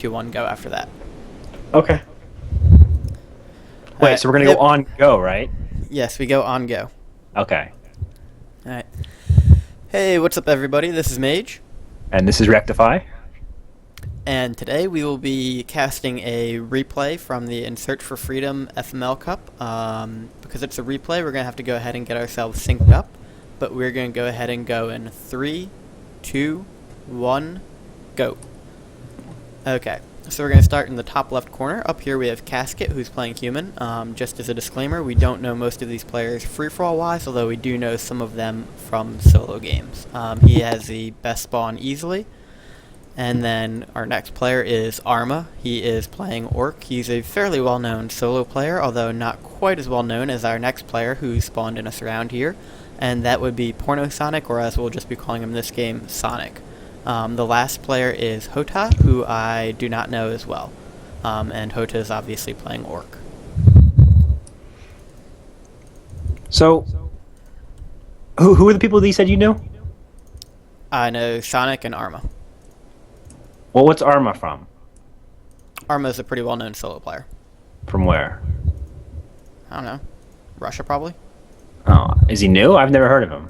2-1 go after that. Okay. Wait, so we're gonna go on go, right? Yes, we go on go. Okay. Alright. Hey, what's up everybody? This is Mage. And this is Rectify. And today we will be casting a replay from the In Search for Freedom FML Cup. Because it's a replay, we're going to have to go ahead and get ourselves synced up. But we're going to go ahead and go in 3, 2, 1, go. Okay, so we're going to start in the top left corner. Up here we have Casket, who's playing human. Just as a disclaimer, we don't know most of these players free-for-all wise, although we do know some of them from solo games. He has the best spawn easily. And then our next player is Arma. He is playing Orc. He's a fairly well-known solo player, although not quite as well-known as our next player who spawned in us around here. And that would be Porno Sonic, or as we'll just be calling him this game, Sonic. The last player is Hota, who I do not know as well. And Hota is obviously playing Orc. So, who are the people that you said you knew? I know Sonic and Arma. Well, what's Arma from? Arma is a pretty well-known solo player. From where? I don't know. Russia, probably? Oh, is he new? I've never heard of him.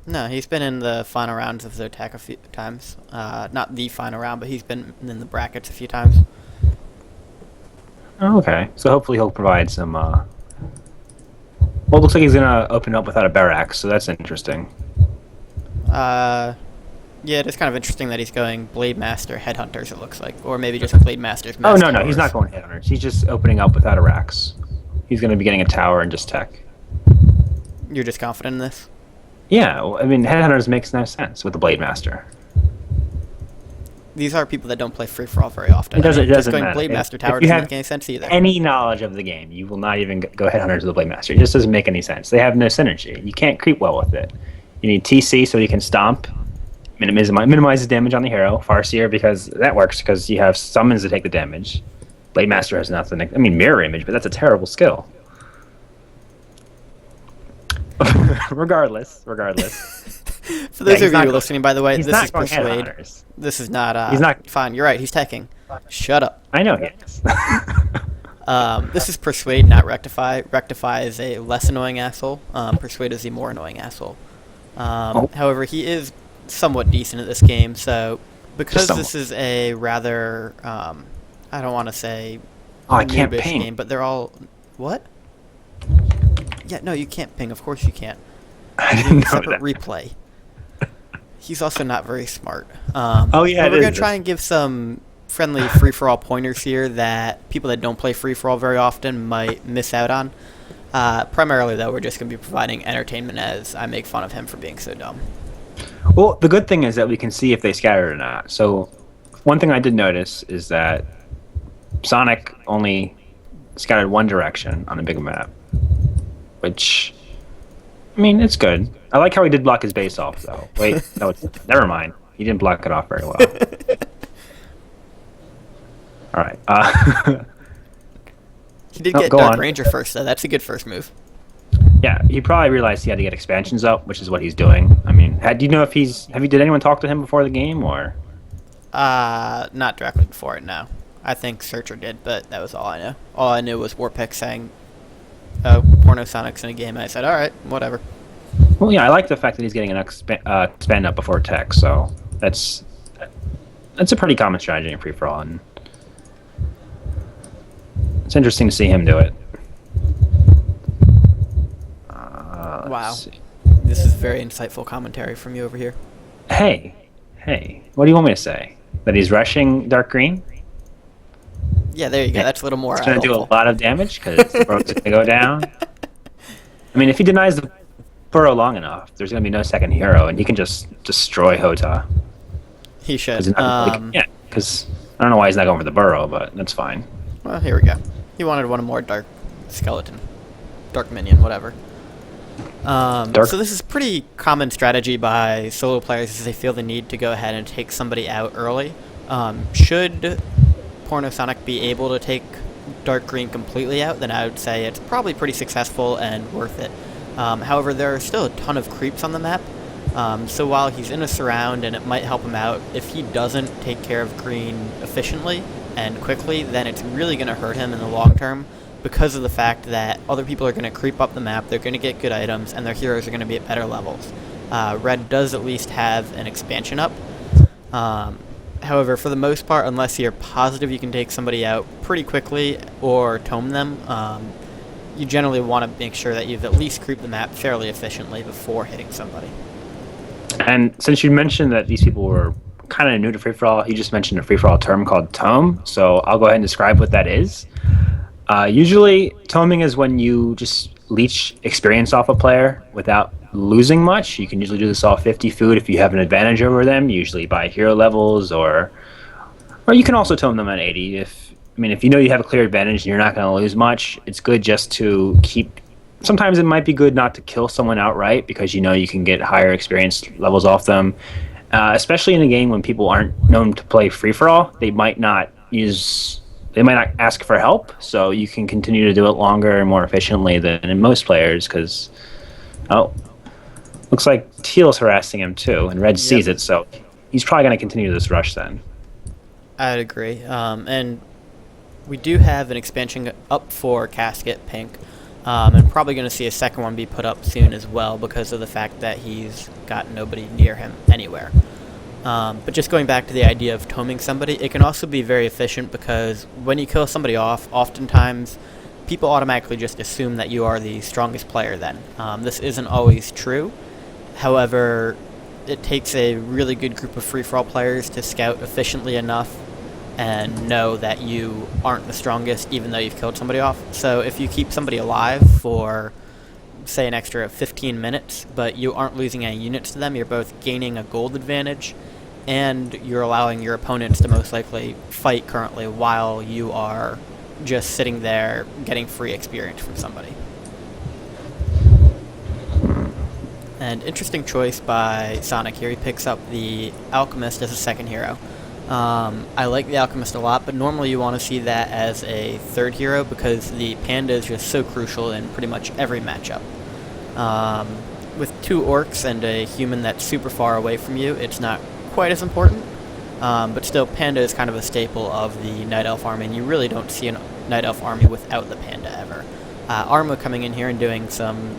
No, he's been in the final rounds of the attack a few times. Not the final round, but he's been in the brackets a few times. Oh, okay. So hopefully he'll provide some, well, it looks like he's gonna open up without a barracks, so that's interesting. Yeah, it's kind of interesting that he's going Blade Master Headhunters, it looks like. Or maybe just Blade Master's Oh, Master no, he's not going Headhunters. He's just opening up without a racks. He's gonna be getting a tower and just tech. You're just confident in this? Yeah, well, I mean, Headhunters makes no sense with the Blade Master. These are people that don't play free-for-all very often. It doesn't just going matter. Blade Master Tower if you doesn't have make any sense either. any knowledge of the game, you will not even go Headhunters with the Blade Master. It just doesn't make any sense. They have no synergy. You can't creep well with it. You need TC so you can stomp, minimizes damage on the hero. Farseer, because that works because you have summons to take the damage. Blade Master has nothing. I mean, mirror image, but that's a terrible skill. regardless. For those of you listening, by the way, this is Persuade. This is not, he's not. Fine, you're right, he's teching. Shut up. I know he is. This is Persuade, not Rectify. Rectify is a less annoying asshole. Persuade is the more annoying asshole. However, he is somewhat decent at this game, so because this is a rather, I don't want to say I can't ping. game, but they're all... What? Yeah, no, you can't ping. Of course you can't. I didn't know separate that. Replay. He's also not very smart. Oh, yeah, we're going to try and give some friendly free-for-all pointers here that people that don't play free-for-all very often might miss out on. Primarily, though, we're just going to be providing entertainment as I make fun of him for being so dumb. Well, the good thing is that we can see if they scattered or not. So, one thing I did notice is that Sonic only scattered one direction on a big map, which, I mean, it's good. I like how he did block his base off, though. Wait, no, never mind. He didn't block it off very well. All right. He did get Dark Ranger first, though. That's a good first move. Yeah, he probably realized he had to get expansions up, which is what he's doing. I mean, do you know if did anyone talk to him before the game, or? Not directly before it, no. I think Searcher did, but that was all I know. All I knew was Warpick saying, oh, Porno Sonic's in a game, and I said, alright, whatever. Well, yeah, I like the fact that he's getting an expand up before tech, so that's a pretty common strategy in free-for-all, and it's interesting to see him do it. Wow. This is very insightful commentary from you over here. Hey, what do you want me to say? That he's rushing Dark Green? Yeah, there you go. That's a little more It's going to do a lot of damage because the burrow's going to go down. I mean, if he denies the burrow long enough, there's going to be no second hero, and he can just destroy Hota. He should. Yeah, because I don't know why he's not going for the burrow, but that's fine. Well, here we go. He wanted one more Dark Skeleton. Dark Minion, whatever. So this is pretty common strategy by solo players as they feel the need to go ahead and take somebody out early. Should Porno Sonic be able to take Dark Green completely out, then I would say it's probably pretty successful and worth it. However, there are still a ton of creeps on the map, so while he's in a surround and it might help him out, if he doesn't take care of Green efficiently and quickly, then it's really going to hurt him in the long term because of the fact that other people are going to creep up the map, they're going to get good items, and their heroes are going to be at better levels. Red does at least have an expansion up. However, for the most part, unless you're positive you can take somebody out pretty quickly or tome them, you generally want to make sure that you've at least creeped the map fairly efficiently before hitting somebody. And since you mentioned that these people were kind of new to free-for-all, you just mentioned a free-for-all term called tome, so I'll go ahead and describe what that is. Usually, toming is when you just leech experience off a player without losing much. You can usually do this off 50 food if you have an advantage over them, usually by hero levels, or you can also tome them at 80. If you know you have a clear advantage and you're not going to lose much, it's good just to keep. Sometimes it might be good not to kill someone outright because you know you can get higher experience levels off them, especially in a game when people aren't known to play free for all. They might not ask for help, so you can continue to do it longer and more efficiently than in most players. Because looks like Teal's harassing him too, and Red sees it, so he's probably going to continue this rush then. I'd agree. And we do have an expansion up for Casket Pink, and probably going to see a second one be put up soon as well because of the fact that he's got nobody near him anywhere. But just going back to the idea of toming somebody, it can also be very efficient because when you kill somebody off, oftentimes people automatically just assume that you are the strongest player then. This isn't always true. However, it takes a really good group of free-for-all players to scout efficiently enough and know that you aren't the strongest even though you've killed somebody off. So if you keep somebody alive for, say, an extra 15 minutes, but you aren't losing any units to them, you're both gaining a gold advantage, and you're allowing your opponents to most likely fight currently while you are just sitting there getting free experience from somebody. And interesting choice by Sonic here. He picks up the Alchemist as a second hero. I like the Alchemist a lot, but normally you want to see that as a third hero because the Panda is just so crucial in pretty much every matchup. With two orcs and a human that's super far away from you, it's not quite as important, but still Panda is kind of a staple of the Night Elf army, and you really don't see a Night Elf army without the Panda ever. Arma coming in here and doing some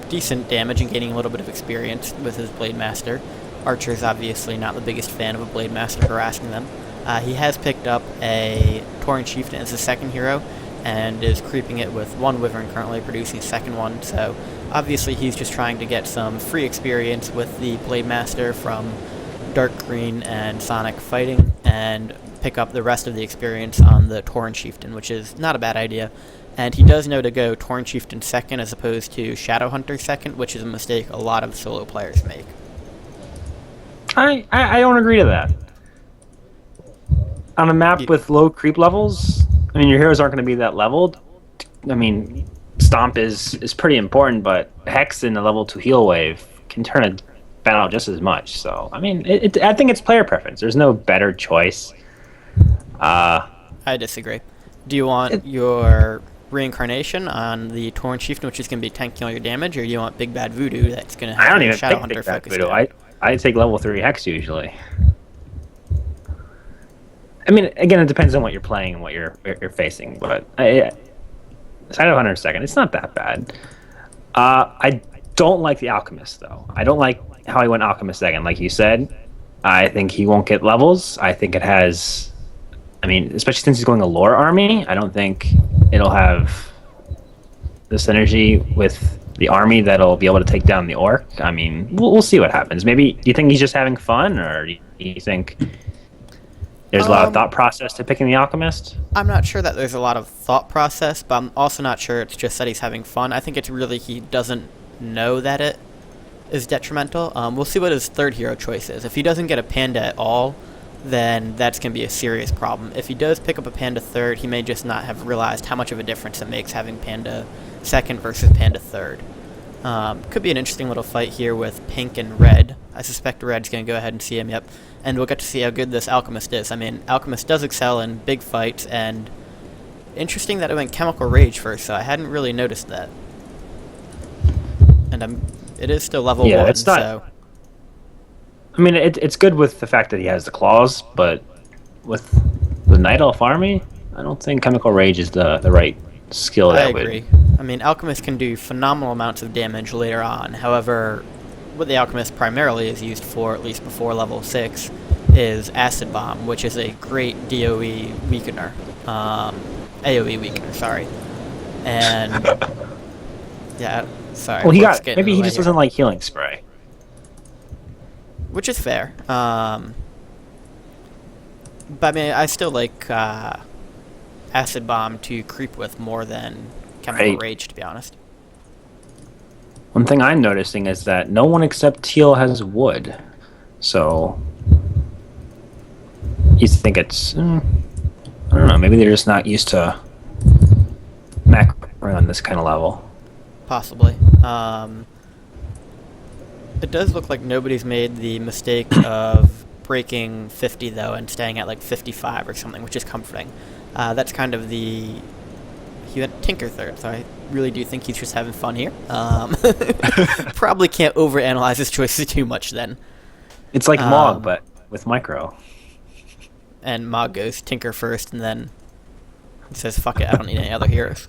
decent damage and gaining a little bit of experience with his Blade Master. Archer's obviously not the biggest fan of a Blade Master harassing them. He has picked up a Tauren Chieftain as his second hero and is creeping it with one Wyvern currently, producing second one, so obviously he's just trying to get some free experience with the Blade Master from Dark Green and Sonic fighting and pick up the rest of the experience on the Tauren Chieftain, which is not a bad idea. And he does know to go Tauren Chieftain second as opposed to Shadowhunter second, which is a mistake a lot of solo players make. I don't agree to that. On a map with low creep levels, your heroes aren't going to be that leveled. Stomp is pretty important, but Hex in the level 2 heal wave can turn a battle just as much. So, I think it's player preference. There's no better choice. I disagree. Do you want your Reincarnation on the Tauren Chieftain, which is going to be tanking all your damage, or do you want Big Bad Voodoo that's going to have your Shadowhunter focus? I take level 3 Hex usually. Again, it depends on what you're playing and what you're facing, but Shadowhunter second, it's not that bad. I don't like the Alchemist, though. I don't like how he went Alchemist second. Like you said, I think he won't get levels. I think it has... especially since he's going a lore army, I don't think it'll have the synergy with the army that'll be able to take down the orc. We'll see what happens. Maybe, do you think he's just having fun, or do you think there's a lot of thought process to picking the Alchemist? I'm not sure that there's a lot of thought process, but I'm also not sure it's just that he's having fun. I think it's really he doesn't know that it is detrimental. We'll see what his third hero choice is. If he doesn't get a Panda at all, then that's going to be a serious problem. If he does pick up a Panda third, he may just not have realized how much of a difference it makes having Panda second versus Panda third. Could be an interesting little fight here with Pink and Red. I suspect Red's going to go ahead and see him, yep. And we'll get to see how good this Alchemist is. Alchemist does excel in big fights, and interesting that it went Chemical Rage first, so I hadn't really noticed that. And it is still level 1, it's not... so... it's good with the fact that he has the claws, but with the Night Elf army, I don't think Chemical Rage is the right skill I that agree. would. I mean, Alchemist can do phenomenal amounts of damage later on. However, what the Alchemist primarily is used for, at least before level 6, is Acid Bomb, which is a great DOE weakener. AoE weakener, sorry. And, yeah, sorry. Well, getting in maybe the he way just here. doesn't like healing spray. Which is fair. But I mean, I still like Acid Bomb to creep with more than Chemical Right. Rage, to be honest. One thing I'm noticing is that no one except Teal has wood. So you think it's I don't know, maybe they're just not used to macro on this kind of level. Possibly. It does look like nobody's made the mistake of breaking 50, though, and staying at like 55 or something, which is comforting. That's kind of the... He went Tinker third, so I really do think he's just having fun here. Probably can't overanalyze his choices too much then. It's like Mog, but with micro. And Mog goes Tinker first, and then he says, fuck it, I don't need any other heroes.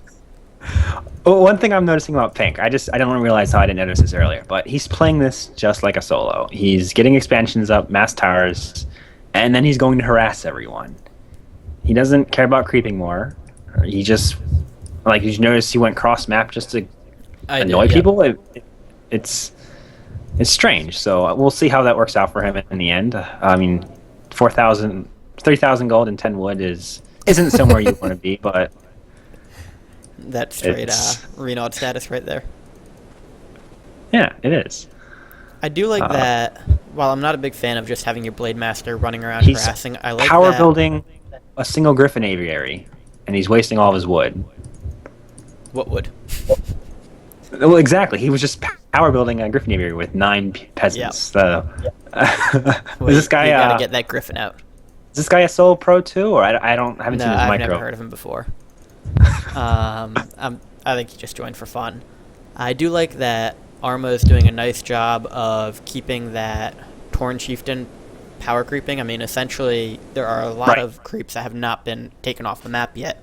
Well, one thing I'm noticing about Pink, I don't realize how I didn't notice this earlier, but he's playing this just like a solo. He's getting expansions up, mass towers, and then he's going to harass everyone. He doesn't care about creeping more. He just, like, did you notice he went cross map just to annoy people? It's strange. So we'll see how that works out for him in the end. I mean, 3,000 gold and 10 wood isn't somewhere you want to be, but That's straight Renaud status right there. yeah, it is. I do like that, while I'm not a big fan of just having your Blade Master running around He's harassing, I like power that... building a single Griffin aviary, and he's wasting all of his wood. What would? Well, exactly. He was just power building a Griffin aviary with 9 peasants. Well, Is this guy? You gotta get that Griffin out. Is this guy a solo pro too, or I haven't No, seen his I've micro? never heard of him before. I think he just joined for fun. I do like that Arma's doing a nice job of keeping that Torn Chieftain power creeping. I mean, essentially, there are a lot of creeps that have not been taken off the map yet.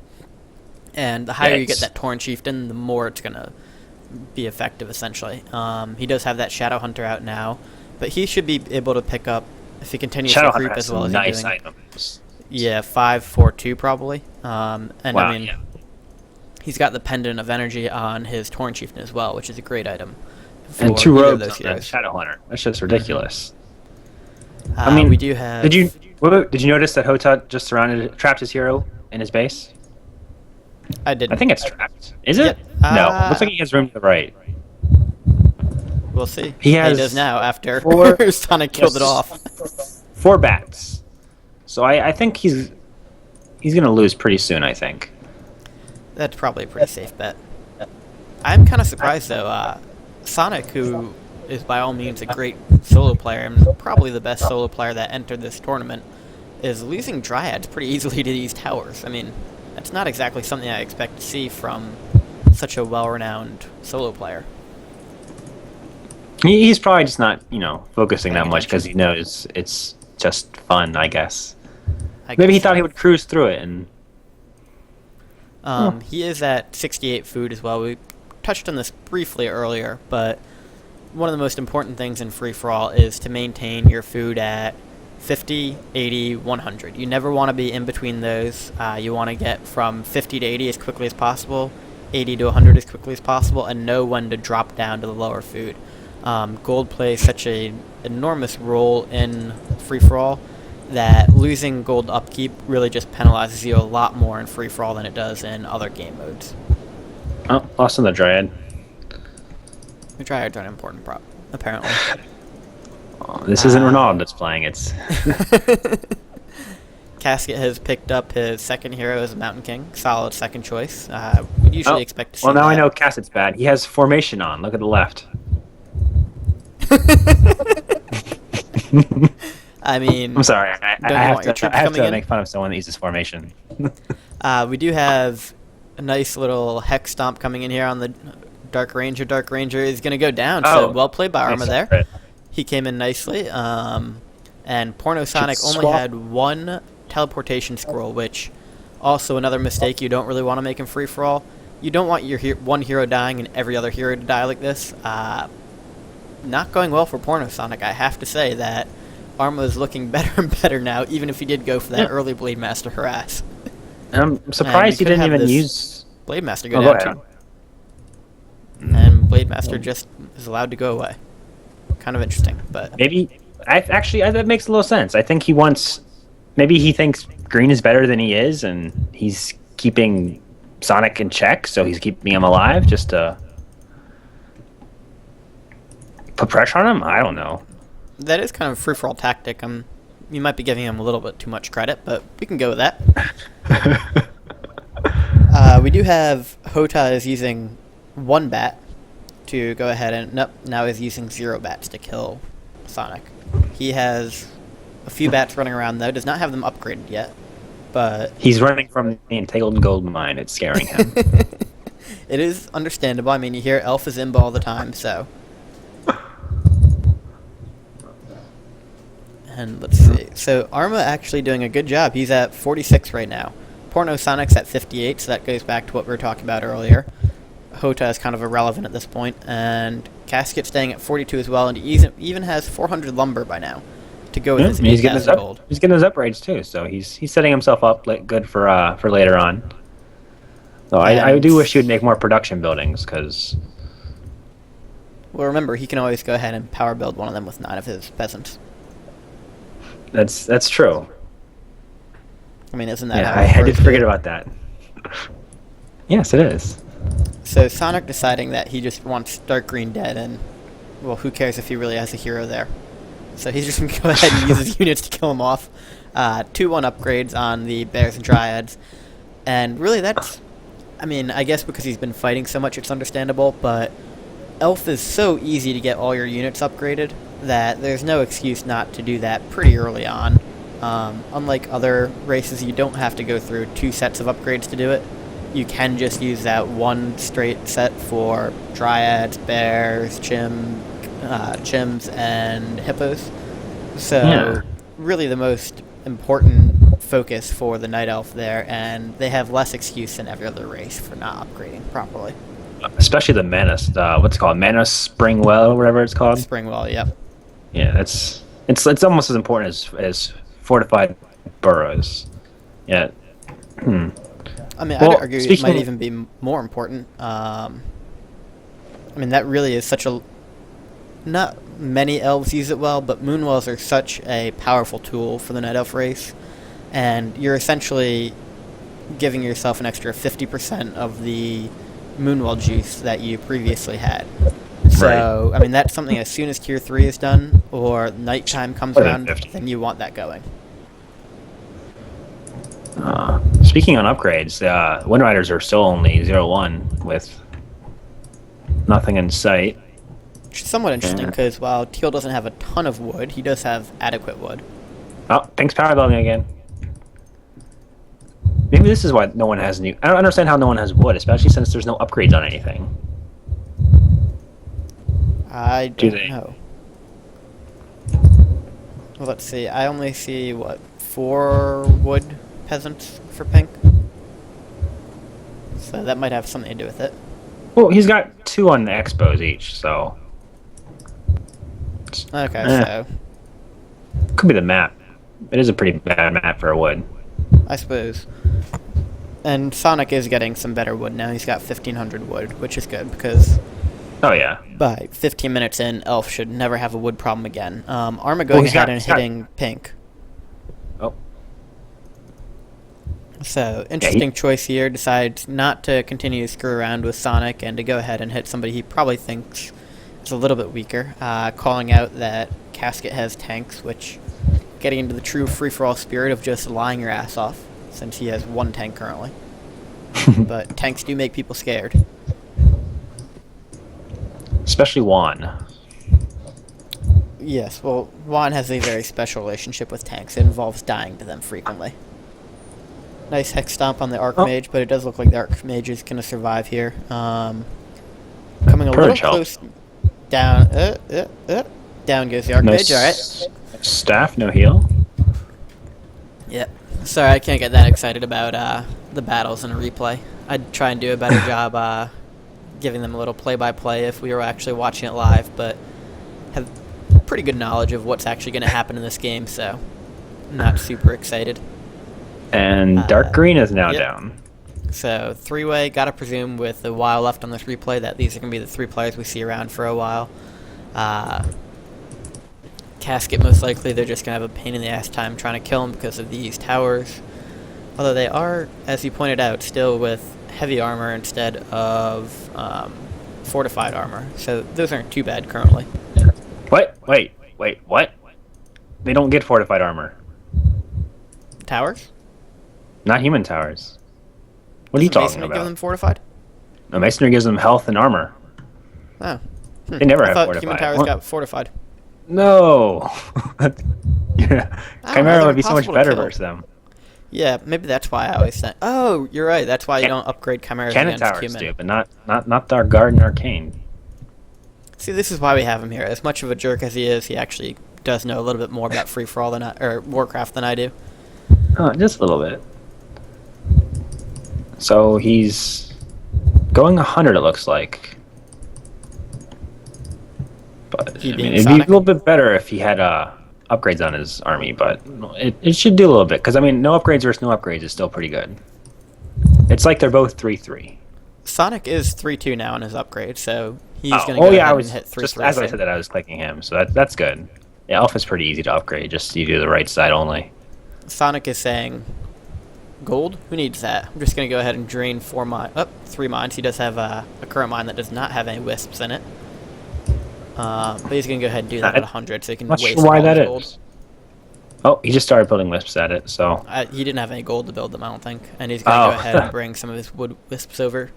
And the higher you get that Torn Chieftain, the more it's going to be effective, essentially. He does have that Shadow Hunter out now, but he should be able to pick up, if he continues Shadow to creep Hunter has as well as some he's nice doing. items. Yeah, 5-4-2 probably. And Wow, I mean, he's got the Pendant of Energy on his Torn Chieftain as well, which is a great item. And for 2 either of robes those on that heroes. Shadow Hunter. That's just ridiculous. I mean, we do have... Did you notice that Hotut just trapped his hero in his base? I didn't. I think it's trapped. Is it? Yep. No. Looks like he has room to the right. We'll see. He has does now after 4 Sonic killed it off. 4 bats. So I think he's gonna lose pretty soon. I think. That's probably a pretty safe bet. I'm kind of surprised though. Sonic, who is by all means a great solo player and probably the best solo player that entered this tournament, is losing Dryads pretty easily to these towers. I mean, that's not exactly something I expect to see from such a well-renowned solo player. He's probably just not, focusing that Paying much because attention. he knows it's just fun. I guess. I Maybe he guess. thought he would cruise through it, and He is at 68 food as well. We touched on this briefly earlier, but one of the most important things in free-for-all is to maintain your food at 50, 80, 100. You never want to be in between those. You want to get from 50 to 80 as quickly as possible, 80 to 100 as quickly as possible, and know when to drop down to the lower food. Gold plays such an enormous role in free-for-all that losing gold upkeep really just penalizes you a lot more in free-for-all than it does in other game modes. oh, lost on the Dryad. The Dryads are an important prop, apparently. Oh, this isn't Ronaldo that's playing. It's Casket has picked up his second hero as a Mountain King. Solid second choice. We'd usually expect to see well. Now I that. know Cassett's bad. He has formation on. Look at the left. I mean, I'm sorry. I Don't you have want your to. troops I have coming to in? make fun of someone that uses formation. we do have a nice little Hex Stomp coming in here on the Dark Ranger. Dark Ranger is going to go down, so well played by Arma there. Separate. He came in nicely. And Porno Sonic only swap. had one teleportation scroll, which also another mistake you don't really want to make in free-for-all. You don't want your one hero dying and every other hero to die like this. Not going well for Porno Sonic. I have to say that Arma is looking better and better now, even if he did go for that early Blade Master harass. I'm surprised he didn't even use Blade Master go down too. And Blade Master just is allowed to go away. Kind of interesting, but maybe that makes a little sense. I think he wants, maybe he thinks green is better than he is, and he's keeping Sonic in check, so he's keeping him alive just to put pressure on him. I don't know. That is kind of a free-for-all tactic. You might be giving him a little bit too much credit, but we can go with that. We do have Hota is using 1 bat to go ahead and... Nope, now he's using 0 bats to kill Sonic. He has a few bats running around, though. Does not have them upgraded yet, but... He's running from the Entangled Gold Mine. It's scaring him. It is understandable. I mean, you hear Elf is Imba all the time, so... And let's see. So Arma actually doing a good job. He's at 46 right now. Porno Sonic's at 58, so that goes back to what we were talking about earlier. Hota is kind of irrelevant at this point, and Casket staying at 42 as well, and he even has 400 lumber by now to go with his 8,000 gold. He's getting his upgrades too, so he's setting himself up good for later on. So I do wish he would make more production buildings, because... Well, remember, he can always go ahead and power build one of them with 9 of his peasants. That's true. I mean, isn't that how I did forget about that. Yes, it is. So Sonic deciding that he just wants Dark Green dead, and, well, who cares if he really has a hero there. So he's just going to go ahead and use his units to kill him off. 2-1 upgrades on the Bears and Dryads. And really that's... I mean, I guess because he's been fighting so much, it's understandable, but Elf is so easy to get all your units upgraded that there's no excuse not to do that pretty early on. Unlike other races, you don't have to go through 2 sets of upgrades to do it. You can just use that 1 straight set for Dryads, Bears, Chims, and Hippos. So, really the most important focus for the Night Elf there, and they have less excuse than every other race for not upgrading properly. Especially the Mana, what's it called? Mana Springwell, or whatever it's called? Springwell, yep. Yeah, it's almost as important as fortified burrows. Yeah. I mean, I'd argue it might even be more important. I mean, that really is such a... Not many elves use it well, but Moonwells are such a powerful tool for the Night Elf race, and you're essentially giving yourself an extra 50% of the Moonwell juice that you previously had. So, right. I mean, that's something as soon as Tier 3 is done, or nighttime comes around, then you want that going. Speaking on upgrades, Wind Riders are still only 0-1 with nothing in sight. Which is somewhat interesting, because while Teal doesn't have a ton of wood, he does have adequate wood. Oh, Pink's power building again. Maybe this is why no one has new... I don't understand how no one has wood, especially since there's no upgrades on anything. I don't know. Well, let's see. I only see, 4 wood peasants for Pink? So that might have something to do with it. Well, he's got 2 on the expos each, so... Okay, so... Could be the map. It is a pretty bad map for a wood. I suppose. And Sonic is getting some better wood now. He's got 1,500 wood, which is good, because... Oh, yeah. By 15 minutes in, Elf should never have a wood problem again. Arma going ahead and hitting Pink. Oh. So, interesting choice here. Decides not to continue to screw around with Sonic and to go ahead and hit somebody he probably thinks is a little bit weaker. Calling out that Casket has tanks, which... Getting into the true free-for-all spirit of just lying your ass off, since he has 1 tank currently. But tanks do make people scared. Especially Juan. Yes, well, Juan has a very special relationship with tanks. It involves dying to them frequently. Nice Hex Stomp on the Archmage, but it does look like the Archmage is going to survive here. Coming a little close down. Down goes the Archmage, alright. Staff, no heal. Yep. Sorry, I can't get that excited about the battles in a replay. I'd try and do a better job giving them a little play-by-play if we were actually watching it live, but have pretty good knowledge of what's actually going to happen in this game, so not super excited. And dark green is now down. So, three-way, gotta presume with a while left on this replay that these are going to be the three players we see around for a while. Casket, most likely, they're just going to have a pain-in-the-ass time trying to kill him because of these towers. Although they are, as you pointed out, still with heavy armor instead of fortified armor. So those aren't too bad currently. What? Wait, what? They don't get fortified armor. Towers? Not human towers. What are you talking Masonry about? give them fortified? No, masonry gives them health and armor. Oh. They never I have thought fortified. human towers got fortified. No. Yeah. Chimera they're would be so much impossible to better kill. versus them. Yeah, maybe that's why I always think. Oh, you're right. That's why you don't upgrade chimeras Cannon against towers human. do, but not our guard and arcane. See, this is why we have him here. As much of a jerk as he is, he actually does know a little bit more about free for all or Warcraft than I do. Oh, just a little bit. So he's going 100. It looks like. But He I being mean, it'd be a Sonic? little bit better if he had upgrades on his army, but it should do a little bit because I mean, no upgrades versus no upgrades is still pretty good. It's like they're both 3-3. Sonic is 3-2 now in his upgrade, so he's going to Oh go yeah, I ahead was and hit 3-3. just as I said that I was clicking him, so that's good. Yeah, Alpha's pretty easy to upgrade. Just you do the right side only. Sonic is saying, gold? Who needs that? I'm just going to go ahead and drain 3 mines. He does have a current mine that does not have any wisps in it. But he's going to go ahead and do that at 100, so he can Not waste sure why all that his is. gold. Oh, he just started building wisps at it, so He didn't have any gold to build them, I don't think. And he's going to go ahead and bring some of his wood wisps over.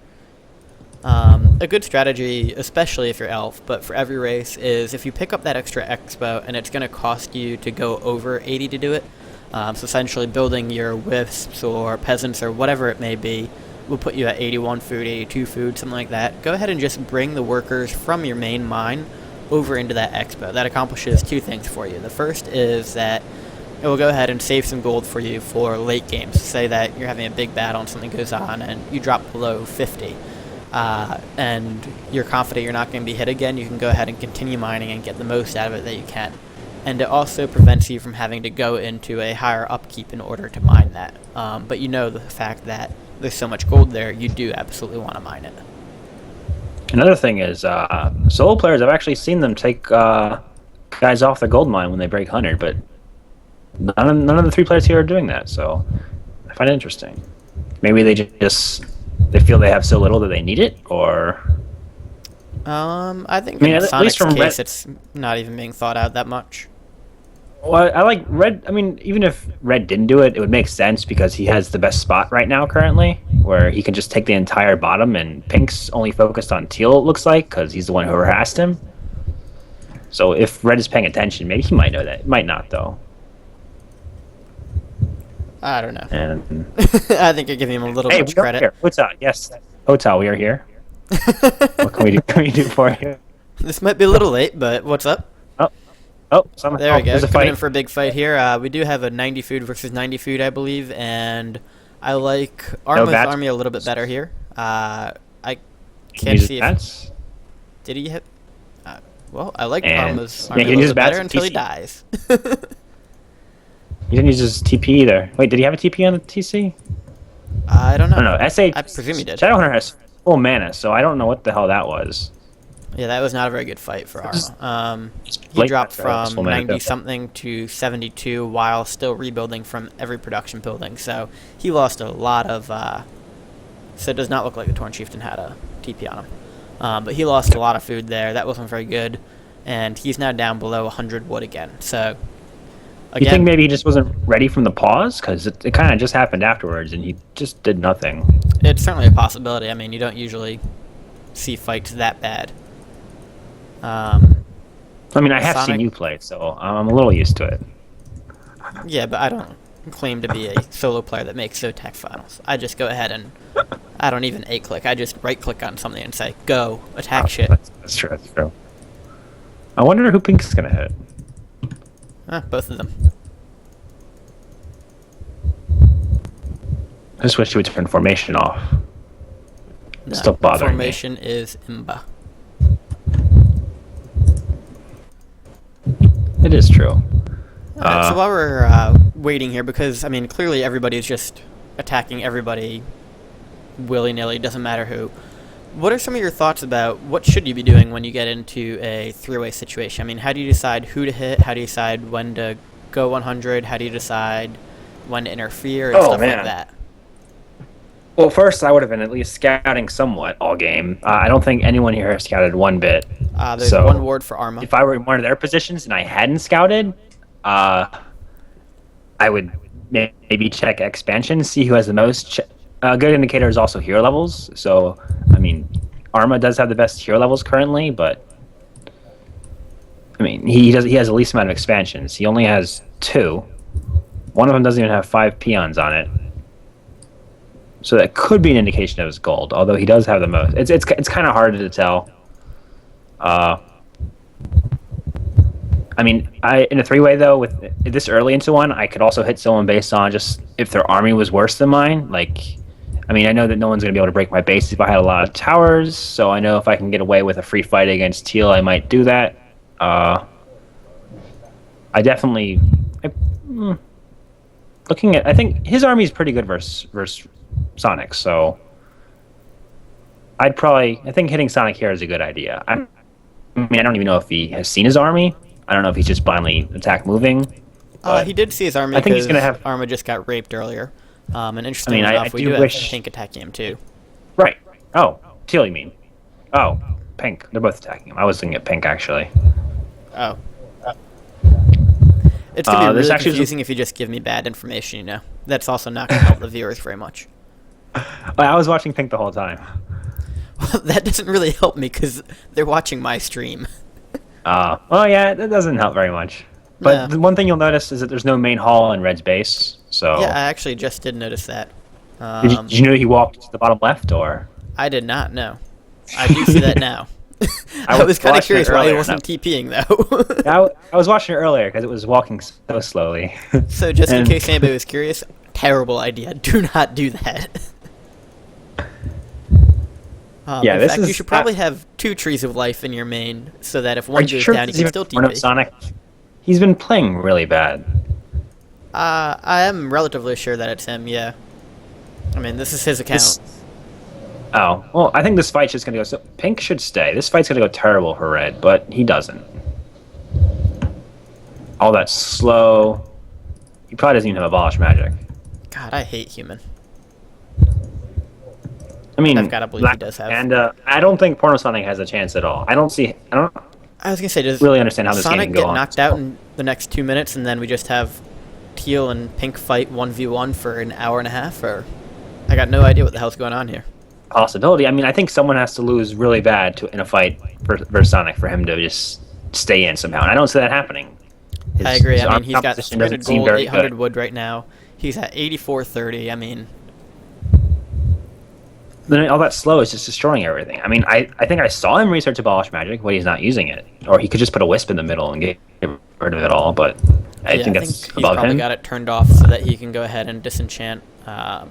A good strategy, especially if you're elf, but for every race, is if you pick up that extra expo and it's going to cost you to go over 80 to do it, so essentially building your wisps or peasants or whatever it may be will put you at 81 food, 82 food, something like that. Go ahead and just bring the workers from your main mine over into that expo. That accomplishes 2 things for you. The first is that it will go ahead and save some gold for you for late games. Say that you're having a big battle and something goes on and you drop below 50. And you're confident you're not going to be hit again, you can go ahead and continue mining and get the most out of it that you can. And it also prevents you from having to go into a higher upkeep in order to mine that. But you know the fact that there's so much gold there, you do absolutely want to mine it. another thing is solo players. I've actually seen them take guys off the gold mine when they break 100, but none of the 3 players here are doing that. So I find it interesting. Maybe they they feel they have so little that they need it, or I think I mean, in at Sonic's least from case, Red- it's not even being thought out that much. well, I like Red. I mean, even if Red didn't do it, it would make sense because he has the best spot right now currently, where he can just take the entire bottom, and Pink's only focused on teal, it looks like, because he's the one who harassed him. So if Red is paying attention, maybe he might know that. Might not, though. I don't know. And I think you're giving him a little hey, much we are credit. here. Hotel, yes. Hotel, we are here. What can we do? Can we do for you? This might be a little late, but what's up? Oh, There we go. There's a Coming fight. in for a big fight here. We do have a 90 food versus 90 food, I believe, and I like Arma's bats. army a little bit better here. I Can can't use see if bats. did he hit. Well, I like And- Arma's yeah, army he a can use little bit better bats until he TC. dies. He didn't use his TP either. Wait, did he have a TP on the TC? I don't know. I don't know. SH. I presume he did. Shadowhunter has full mana, so I don't know what the hell that was. Yeah, that was not a very good fight for Just- Arma. He Blake dropped Hunter has from full mana, 90 too. something to 72 while still rebuilding from every production building. So he lost a lot of. So it does not look like the Torn Chieftain had a TP on him. But he lost a lot of food there. That wasn't very good. And he's now down below 100 wood again. So You think again, maybe he just wasn't ready from the pause? Because it kind of just happened afterwards, and he just did nothing. it's certainly a possibility. I mean, you don't usually see fights that bad. I mean, I have Sonic- seen you play, so I'm a little used to it. Yeah, but I don't claim to be a solo player that makes Zotac finals. I just go ahead and I don't even A-click. I just right-click on something and say, go, attack shit. That's true. That's true. I wonder who Pink's gonna hit. Both of them. I just wish he would turn formation off. No, Still bothering me. formation is imba. It is true. Alright, so while we're waiting here, because, I mean, clearly everybody's just attacking everybody willy-nilly, doesn't matter who. What are some of your thoughts about what should you be doing when you get into a three-way situation? I mean, how do you decide who to hit? How do you decide when to go 100? How do you decide when to interfere and stuff like that? Well, first, I would have been at least scouting somewhat all game. I don't think anyone here has scouted one bit. There's one ward for Arma. If I were in one of their positions and I hadn't scouted, I would maybe check expansion, see who has the most. A good indicator is also hero levels. So, I mean, Arma does have the best hero levels currently, but I mean, he has the least amount of expansions. He only has 2. One of them doesn't even have 5 peons on it. So that could be an indication of his gold, although he does have the most. It's kind of hard to tell. I mean, in a three-way though, with this early into one, I could also hit someone based on just if their army was worse than mine. Like, I mean, I know that no one's going to be able to break my base if I had a lot of towers, so I know if I can get away with a free fight against Teal, I might do that. I definitely... I think his army is pretty good versus Sonic, so I think hitting Sonic here is a good idea. I mean, I don't even know if he has seen his army. I don't know if he's just blindly attack moving. He did see his army. I think he's gonna have Arma just got raped earlier. And interestingly enough, we do have Pink attacking him too. Right. Oh, Teal, you mean? Oh, Pink. They're both attacking him. I was thinking at Pink actually. Oh. It's gonna be really confusing if you just give me bad information. You know, that's also not gonna help the viewers very much. I was watching Pink the whole time. Well, that doesn't really help me because they're watching my stream. Well, yeah, that doesn't help very much. But the one thing you'll notice is that there's no main hall in Red's base. So yeah, I actually just did notice that. Did you know he walked to the bottom left, or? I did not know. I do see that now. I was kind of curious why he wasn't TPing though. I was watching it earlier because it was walking so slowly. So just in case anybody was curious, terrible idea. Do not do that. Yeah, in fact, you should probably have 2 trees of life in your main, so that if one goes down, you can still TP. Sonic? He's been playing really bad. I am relatively sure that it's him, yeah. I mean, this is his account. Oh, well, I think this fight's just going to go... So Pink should stay. This fight's going to go terrible for Red, but he doesn't. All that slow... He probably doesn't even have Abolish Magic. God, I hate Human. I mean, I've got to believe he does have. And I don't think Porno Sonic has a chance at all. I don't I was gonna say, does really understand how this Sonic game can go get on. knocked out in the next 2 minutes, and then we just have Teal and Pink fight 1v1 for an hour and a half? Or I got no idea what the hell's going on here. Possibility. I mean, I think someone has to lose really bad in a fight versus Sonic for him to just stay in somehow, and I don't see that happening. I agree. I mean, he's got 300 gold, 800 wood right now. He's at 8430. I mean, then all that slow is just destroying everything. I mean, I think I saw him research Abolish Magic, but he's not using it. Or he could just put a Wisp in the middle and get rid of it all, but I think that's he's above probably him. got it turned off so that he can go ahead and disenchant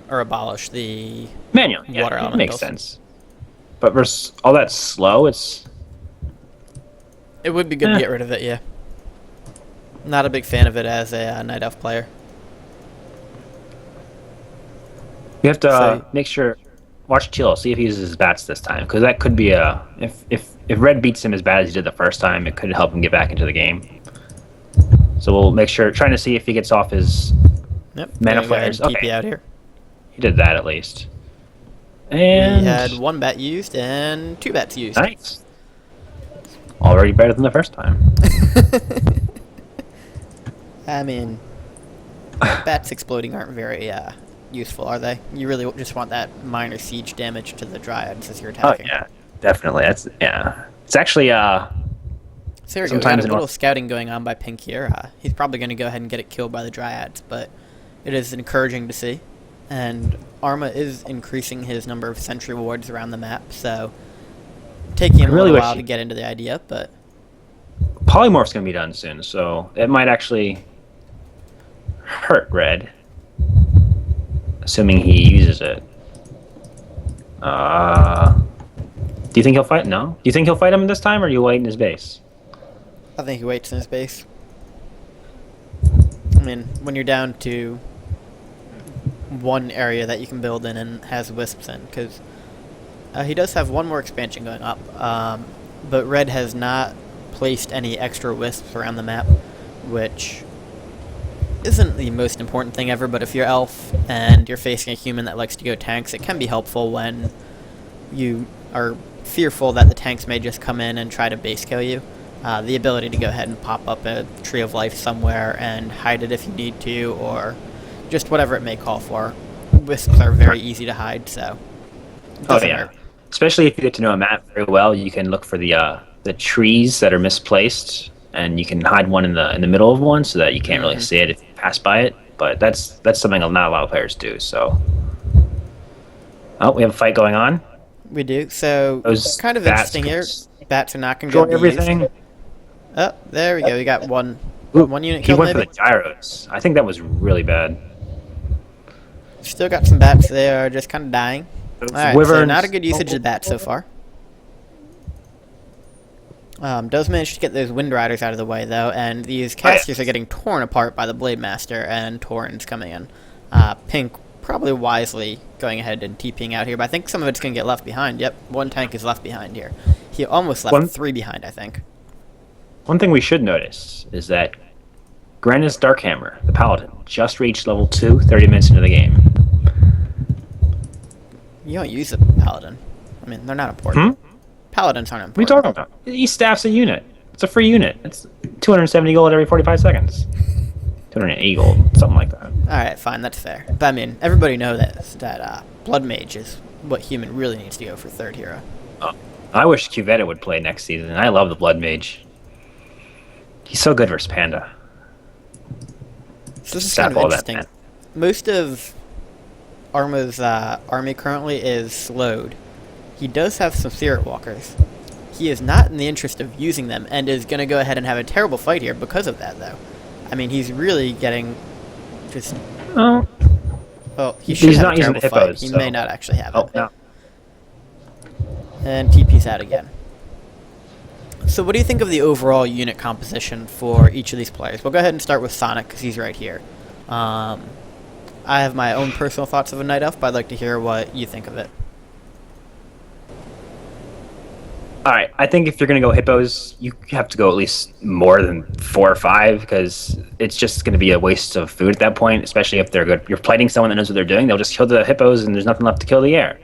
or abolish the manually. Yeah, water it elementals. makes sense. But versus all that slow, it would be good to get rid of it, yeah. Not a big fan of it as a Night Elf player. You have to make sure... Watch Teal, see if he uses his bats this time, because that could be a... If Red beats him as bad as he did the first time, it could help him get back into the game. So we'll make sure... Trying to see if he gets off his mana flares. TP out here. He did that at least. And... We had 1 bat used and 2 bats used. Nice. Already better than the first time. I mean, bats exploding aren't very useful, are they? You really just want that minor siege damage to the Dryads as you're attacking. Oh, yeah. Definitely. It's actually, so there we go. We got a little scouting going on by Pink here. He's probably going to go ahead and get it killed by the Dryads, but it is encouraging to see. And Arma is increasing his number of sentry wards around the map, so taking him a little while to get into the idea, but... Polymorph's going to be done soon, so it might actually hurt Red. assuming he uses it. Do you think he'll fight? No. Do you think he'll fight him this time, or you wait in his base? I think he waits in his base. I mean, when you're down to one area that you can build in and has wisps in, because he does have one more expansion going up, but Red has not placed any extra wisps around the map, which isn't the most important thing ever, but if you're elf and you're facing a human that likes to go tanks, it can be helpful when you are fearful that the tanks may just come in and try to base kill you. The ability to go ahead and pop up a Tree of Life somewhere and hide it if you need to, or just whatever it may call for. Wisps are very easy to hide, so it doesn't hurt. Especially if you get to know a map very well, you can look for the trees that are misplaced, and you can hide one in the middle of one so that you can't really see it if you pass by it. But that's something not a lot of players do. So, oh, we have a fight going on. We do. So Those kind of bats interesting here. Bats are not going Destroy to be everything. used. Oh, there we go. We got one Ooh, unit he killed, went maybe? for the gyros. I think that was really bad. Still got some bats. They are just kind of dying. Alright, so Wyverns. not a good usage of bats so far. Does manage to get those Wind Riders out of the way, though, and these casters are getting torn apart by the Blade Master and Torrens coming in. Pink probably wisely going ahead and TPing out here, but I think some of it's going to get left behind. Yep, one tank is left behind here. He almost left 3 behind, I think. One thing we should notice is that Grannis Darkhammer, the Paladin, just reached level 2 30 minutes into the game. You don't use a Paladin. I mean, they're not important. Paladins aren't important. What are you talking about? He staffs a unit. It's a free unit. It's 270 gold every 45 seconds. 280 gold, something like that. Alright, fine, that's fair. But I mean, everybody knows that Blood Mage is what human really needs to go for third hero. Oh, I wish Cuvetta would play next season. I love the Blood Mage. He's so good versus Panda. So this is kind of interesting. Most of Arma's army currently is slowed. He does have some Spirit Walkers. He is not in the interest of using them, and is going to go ahead and have a terrible fight here because of that, though. I mean, he's really getting just... Oh. Well, he should have not a terrible using fight. hippos, He so. may not actually have it. Oh, no. And TP's out again. So what do you think of the overall unit composition for each of these players? We'll go ahead and start with Sonic, because he's right here. I have my own personal thoughts of a Night Elf, but I'd like to hear what you think of it. Alright, I think if you're going to go hippos, you have to go at least more than 4 or 5, because it's just going to be a waste of food at that point, especially if they're good. You're fighting someone that knows what they're doing, they'll just kill the hippos and there's nothing left to kill the air.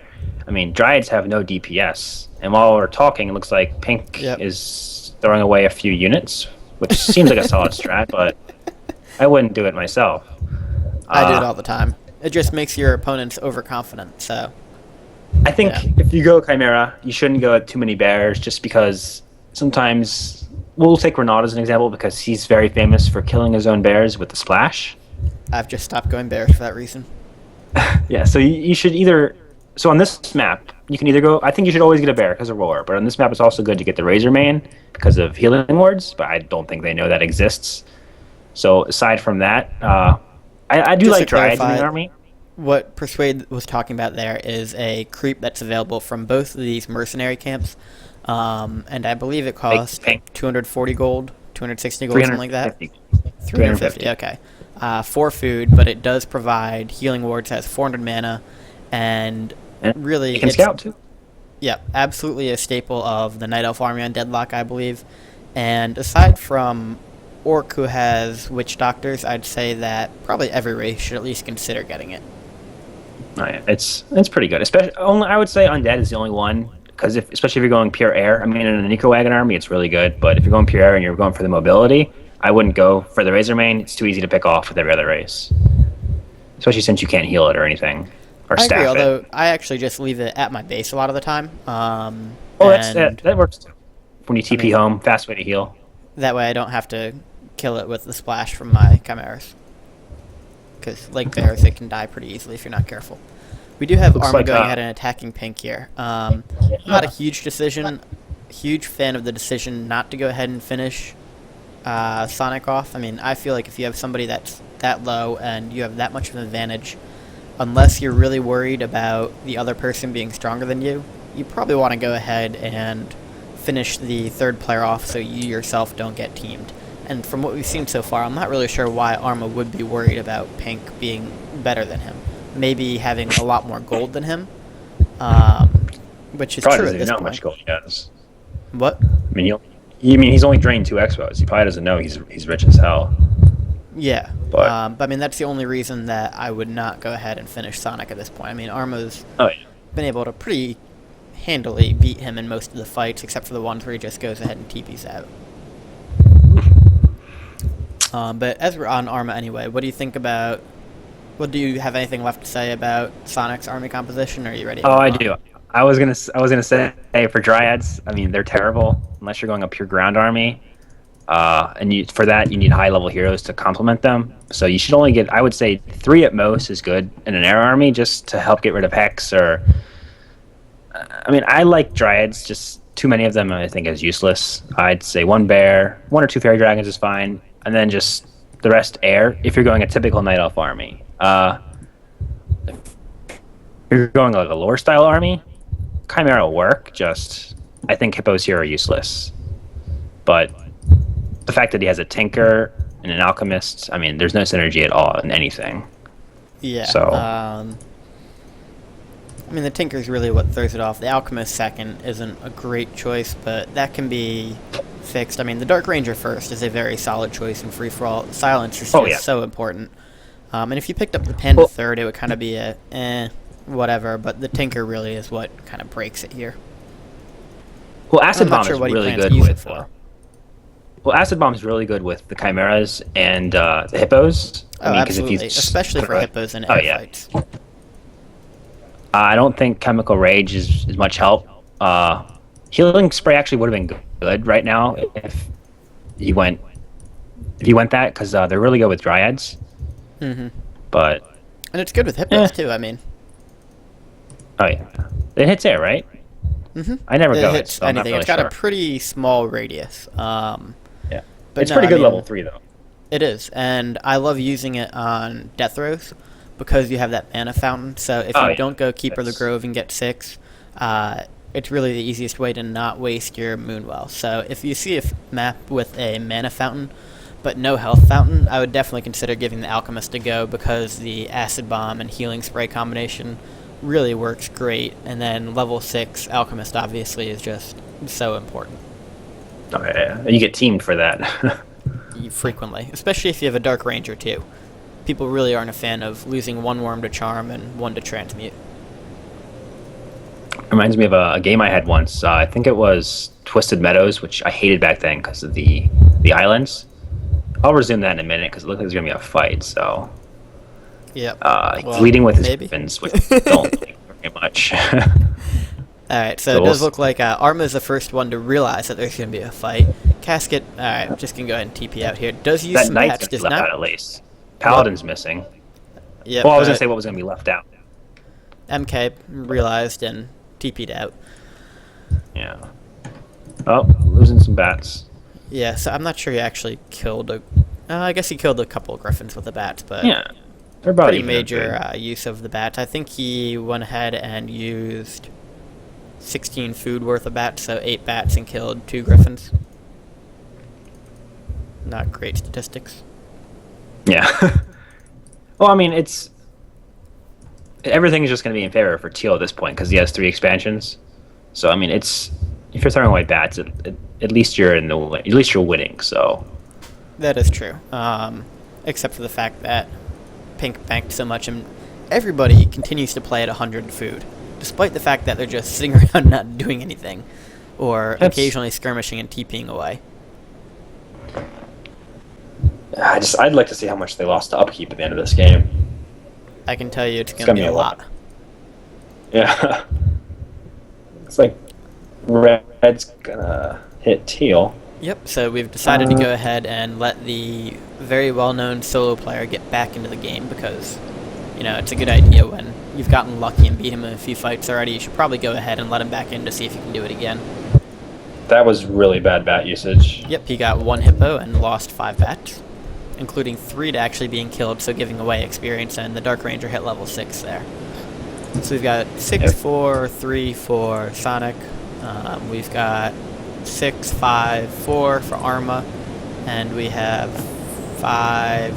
I mean, Dryads have no DPS, and while we're talking, it looks like Pink is throwing away a few units, which seems like a solid strat, but I wouldn't do it myself. I do it all the time. It just makes your opponents overconfident, so... I think if you go Chimera, you shouldn't go at too many bears, just because sometimes... We'll take Renaud as an example, because he's very famous for killing his own bears with the splash. I've just stopped going bears for that reason. Yeah, so you should either... So on this map, you can either go... I think you should always get a bear because of roar, but on this map it's also good to get the Razor Mane because of healing wards, but I don't think they know that exists. So aside from that, I do like Dryads in the army. What Persuade was talking about there is a creep that's available from both of these mercenary camps, and I believe it costs 240 gold, 260 gold, something like that. 350, okay. For food, but it does provide healing wards, has 400 mana, and really... You can scout, too. Yeah, absolutely a staple of the Night Elf army on Deadlock, I believe. And aside from Orc, who has Witch Doctors, I'd say that probably every race should at least consider getting it. Oh, yeah. It's pretty good. Especially, I would say Undead is the only one, because especially if you're going pure air. I mean, in a Nico Wagon army, it's really good, but if you're going pure air and you're going for the mobility, I wouldn't go for the Razor Mane. It's too easy to pick off with every other race, especially since you can't heal it or anything. I agree, although I actually just leave it at my base a lot of the time. That works too. When you TP home, fast way to heal. That way I don't have to kill it with the splash from my Chimeras. Because, like bears, they can die pretty easily if you're not careful. We do have Arma going ahead and attacking Pink here. Not a huge decision. Huge fan of the decision not to go ahead and finish Sonic off. I mean, I feel like if you have somebody that's that low and you have that much of an advantage, unless you're really worried about the other person being stronger than you, you probably want to go ahead and finish the third player off so you yourself don't get teamed. And from what we've seen so far, I'm not really sure why Arma would be worried about Pink being better than him. Maybe having a lot more gold than him, which is Probably true doesn't at even this know how point. much gold he has. What? I mean, he's only drained 2 expos. He probably doesn't know he's rich as hell. Yeah, But I mean, that's the only reason that I would not go ahead and finish Sonic at this point. I mean, Arma's oh yeah, been able to pretty handily beat him in most of the fights, except for the ones where he just goes ahead and TPs out. But as we're on Arma anyway, what do you think about... Well, do you have anything left to say about Sonic's army composition, or are you ready to oh move I on? do. I was gonna say, hey, for Dryads, I mean they're terrible unless you're going a pure ground army. And for that, you need high-level heroes to complement them. So you should only get, I would say, 3 at most is good in an air army, just to help get rid of Hex. Or, I mean, I like Dryads, just too many of them I think is useless. I'd say 1 bear, 1 or 2 fairy dragons is fine, and then just the rest air if you're going a typical Night Elf army. If you're going like a lore-style army, Chimera will work, just I think hippos here are useless. But the fact that he has a tinker and an alchemist, I mean, there's no synergy at all in anything. Yeah. So I mean, the Tinker's really what throws it off. The Alchemist second isn't a great choice, but that can be fixed. I mean, the Dark Ranger first is a very solid choice in free-for-all. Silence is just so important. And if you picked up the Panda third, it would kind of be a whatever, but the Tinker really is what kind of breaks it here. well, Acid I'm not Bomb sure is what he really plans good to use it with. for. Well, Acid Bomb is really good with the Chimeras and the Hippos. Oh, I mean, absolutely, especially for hippos and air fights. I don't think Chemical Rage is much help. Healing Spray actually would have been good right now if he went that, because they're really good with Dryads. Mm-hmm. But And it's good with hippos too. I mean, oh yeah, it hits air, right? mm-hmm. I never It go hits so I'm not anything. really It's got sure. a pretty small radius. Yeah, But it's no, pretty I good mean, level 3 though. It is, and I love using it on Death Throws because you have that mana fountain. So if you don't go Keeper of the Grove and get 6, it's really the easiest way to not waste your Moonwell. So if you see a map with a mana fountain but no health fountain, I would definitely consider giving the Alchemist a go, because the Acid Bomb and Healing Spray combination really works great. And then level 6 Alchemist obviously is just so important. Oh yeah, you get teamed for that. Frequently, especially if you have a Dark Ranger too. People really aren't a fan of losing 1 Worm to Charm and 1 to Transmute. Reminds me of a game I had once. I think it was Twisted Meadows, which I hated back then because of the islands. I'll resume that in a minute because it looks like there's gonna be a fight. So, Yep. he's leading with his maybe. weapons, which I don't like very much. Alright, so it does look like Arma is the first one to realize that there's going to be a fight. Casket, alright, I'm just going to go ahead and TP out here. Does use That some knight's patch, gonna be does left not. out at least. Paladin's missing. Yep, Well, I was gonna say what was gonna be left out. MK realized and TP'd out. Yeah. Oh, losing some bats. Yeah, so I'm not sure he actually killed a... I guess he killed a couple of griffins with the bats, but... Yeah, they're about pretty even major up use of the bats. I think he went ahead and used 16 food worth of bats, so 8 bats and killed 2 griffins. Not great statistics. Yeah. Well, I mean, everything is just going to be in favor for Teal at this point because he has 3 expansions. So I mean, if you're throwing away bats, at least you're winning. So That is true. Except for the fact that Pink banked so much, and everybody continues to play at 100 food, despite the fact that they're just sitting around not doing anything, or occasionally skirmishing and TPing away. I'd like to see how much they lost to upkeep at the end of this game. I can tell you it's going to be a lot. Yeah. It's like red's gonna hit teal. Yep, so we've decided to go ahead and let the very well-known solo player get back into the game because, you know, it's a good idea when you've gotten lucky and beat him in a few fights already. You should probably go ahead and let him back in to see if you can do it again. That was really bad bat usage. Yep, he got 1 hippo and lost 5 bats. including 3 to actually being killed, so giving away experience, and the Dark Ranger hit level 6 there. So we've got 6, 4, 3 for Sonic. We've got 6, 5, 4 for Arma, and we have 5,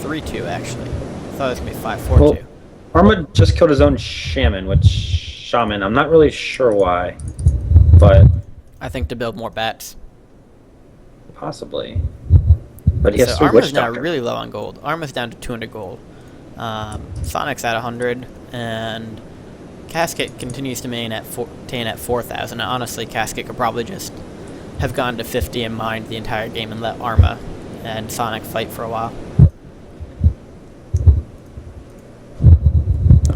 3, 2 actually. I thought it was gonna be 5, 4, 2. Arma just killed his own shaman, I'm not really sure why, but I think to build more bats. possibly. But he has So 3 Arma's Witch now Doctor. really low on gold. Arma's down to 200 gold. Sonic's at 100, and Casket continues to maintain at 4,000. Honestly, Casket could probably just have gone to 50 and mined the entire game and let Arma and Sonic fight for a while.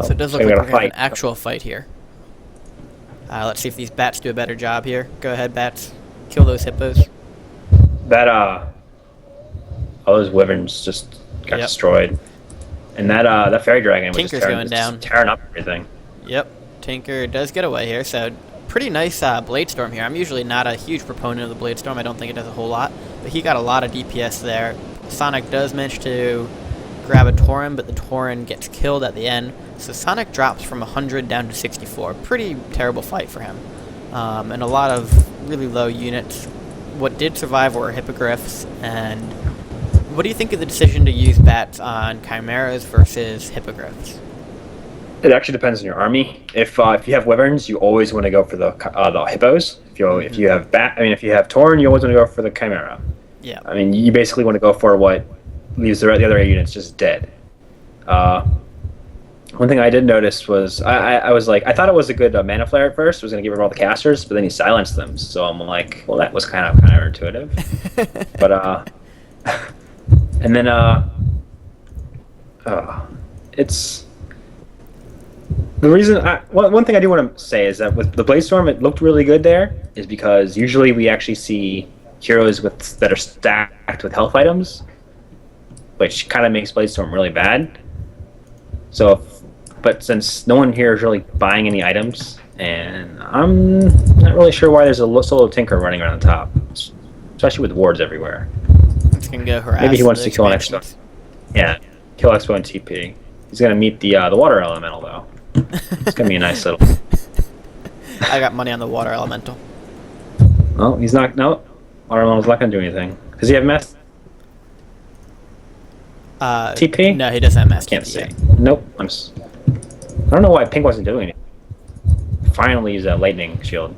So it does look like we're going to have an actual fight here. Let's see if these bats do a better job here. Go ahead, bats. Kill those hippos. That all those wyverns just got destroyed, and that fairy dragon was Tinker's just going down. tearing up everything. Yep, Tinker does get away here, so pretty nice Blade Storm here. I'm usually not a huge proponent of the Blade Storm. I don't think it does a whole lot, but he got a lot of DPS there. Sonic does manage to grab a Tauren, but the Tauren gets killed at the end, so Sonic drops from 100 down to 64. Pretty terrible fight for him, and a lot of really low units. What did survive were Hippogriffs, and what do you think of the decision to use bats on Chimeras versus Hippogriffs? It actually depends on your army. If you have wyverns, you always want to go for the hippos. If you have if you have Tauren, you always want to go for the Chimera. Yeah. I mean, you basically want to go for what leaves the other units just dead. One thing I did notice was I was like, I thought it was a good mana flare at first. It was going to get rid of all the casters, but then he silenced them. So I'm like, well, that was kind of counterintuitive. But and then it's the reason. One thing I do want to say is that with the Blade Storm, it looked really good there, is because usually we actually see heroes that are stacked with health items, which kind of makes Blade Storm really bad. So, but since no one here is really buying any items, and I'm not really sure why there's a solo Tinker running around the top, especially with wards everywhere. It's gonna go harass. Maybe he wants to kill an extra. extra. Yeah, kill Expo and TP. He's gonna meet the water elemental though. It's gonna be a nice little. I got money on the water elemental. Oh, he's not. No, water elemental's not gonna do anything. Does he have mass TP? No, he doesn't have mass Can't TP see. yet. Nope. I don't know why Pink wasn't doing it. Finally use that lightning shield.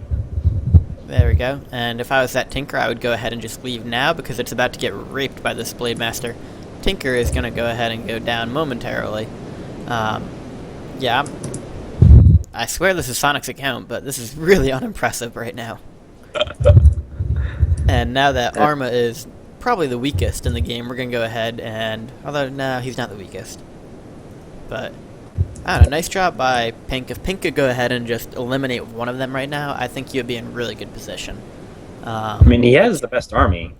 There we go. And if I was that Tinker, I would go ahead and just leave now because it's about to get raped by this Blade Master. Tinker is going to go ahead and go down momentarily. Yeah, I swear this is Sonic's account, but this is really unimpressive right now. And now that Arma is probably the weakest in the game, we're going to go ahead and... Although, no, he's not the weakest. But, I don't know, nice job by Pink. If Pink could go ahead and just eliminate one of them right now, I think he would be in really good position. I mean, he has the best army.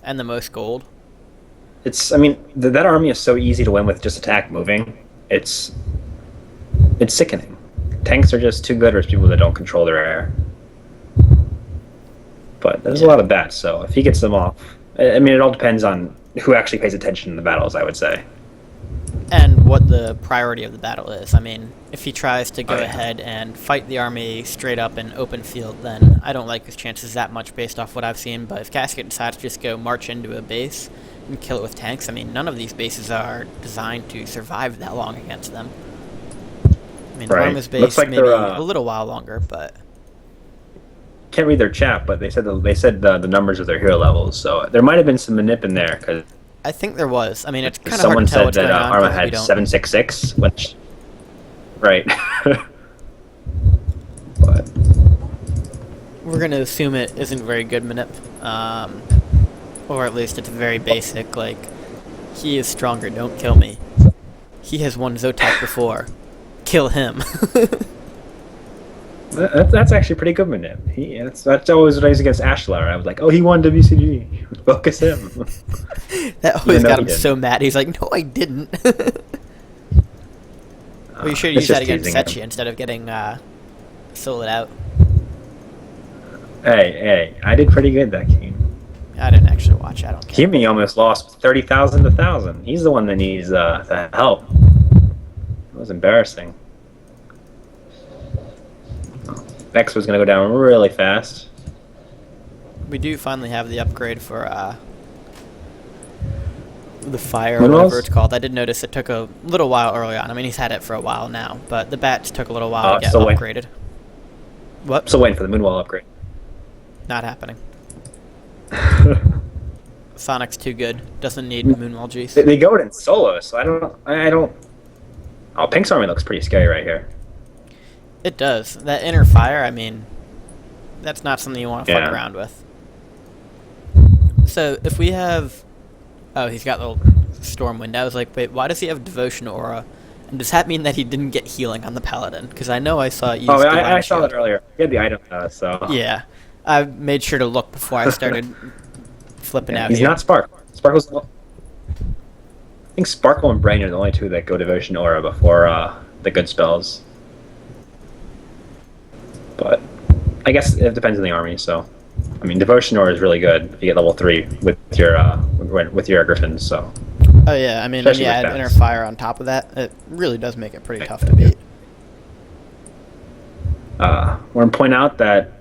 And the most gold. I mean, that army is so easy to win with just attack moving. It's sickening. Tanks are just too good for people that don't control their air. But there's a lot of bats, so if he gets them off... I mean, it all depends on who actually pays attention in the battles, I would say. And what the priority of the battle is. I mean, if he tries to go ahead and fight the army straight up in open field, then I don't like his chances that much based off what I've seen. But if Casket decides to just go march into a base and kill it with tanks, I mean, none of these bases are designed to survive that long against them. I mean, Arma's base Looks like maybe they're, a little while longer, but... Can't read their chat, but they said the numbers of their hero levels, so there might have been some manip in there, because... I think there was. I mean, it's kind of hard someone to tell said what's that going on. Arma had 766, which... Right. But... We're going to assume it isn't very good manip. Or at least it's very basic, like, he is stronger, don't kill me. He has won Zotac before. Kill him. That's actually pretty good manip. That's always what I used against Ashlar. I was like, oh, he won WCG. Focus him. That always got him so mad. He's like, no, I didn't. Well, you should use that against Sechi instead of getting soloed out. Hey, I did pretty good that game. I didn't actually watch it. I don't care. Kimi almost lost 30,000 to 1,000. He's the one that needs the help. It was embarrassing. Next was going to go down really fast. We do finally have the upgrade for the fire, or Moonwells? whatever it's called. I did notice it took a little while early on. I mean, he's had it for a while now, but the bats took a little while to get still upgraded. What? Still waiting for the Moonwell upgrade. Not happening. Sonic's too good. Doesn't need Moonwell juice. They go it in solo, so I don't. Oh, Pink's army looks pretty scary right here. It does. That inner fire, I mean, that's not something you want to fuck around with. So if we have... Oh, he's got the Storm Wind. I was like, wait, why does he have Devotion Aura? And does that mean that he didn't get healing on the Paladin? Because I know I saw it used I saw that earlier. He had the item, so... Yeah. I made sure to look before I started flipping out He's here. not Spark. Sparkle's... I think Sparkle and Brain are the only two that go Devotion Aura before the good spells. But I guess it depends on the army, so... I mean, Devotion Aura is really good if you get level 3 with your Griffins, so... Oh yeah, I mean, when Especially you with add Inner bats. Fire on top of that, it really does make it pretty tough to beat. Want to point out that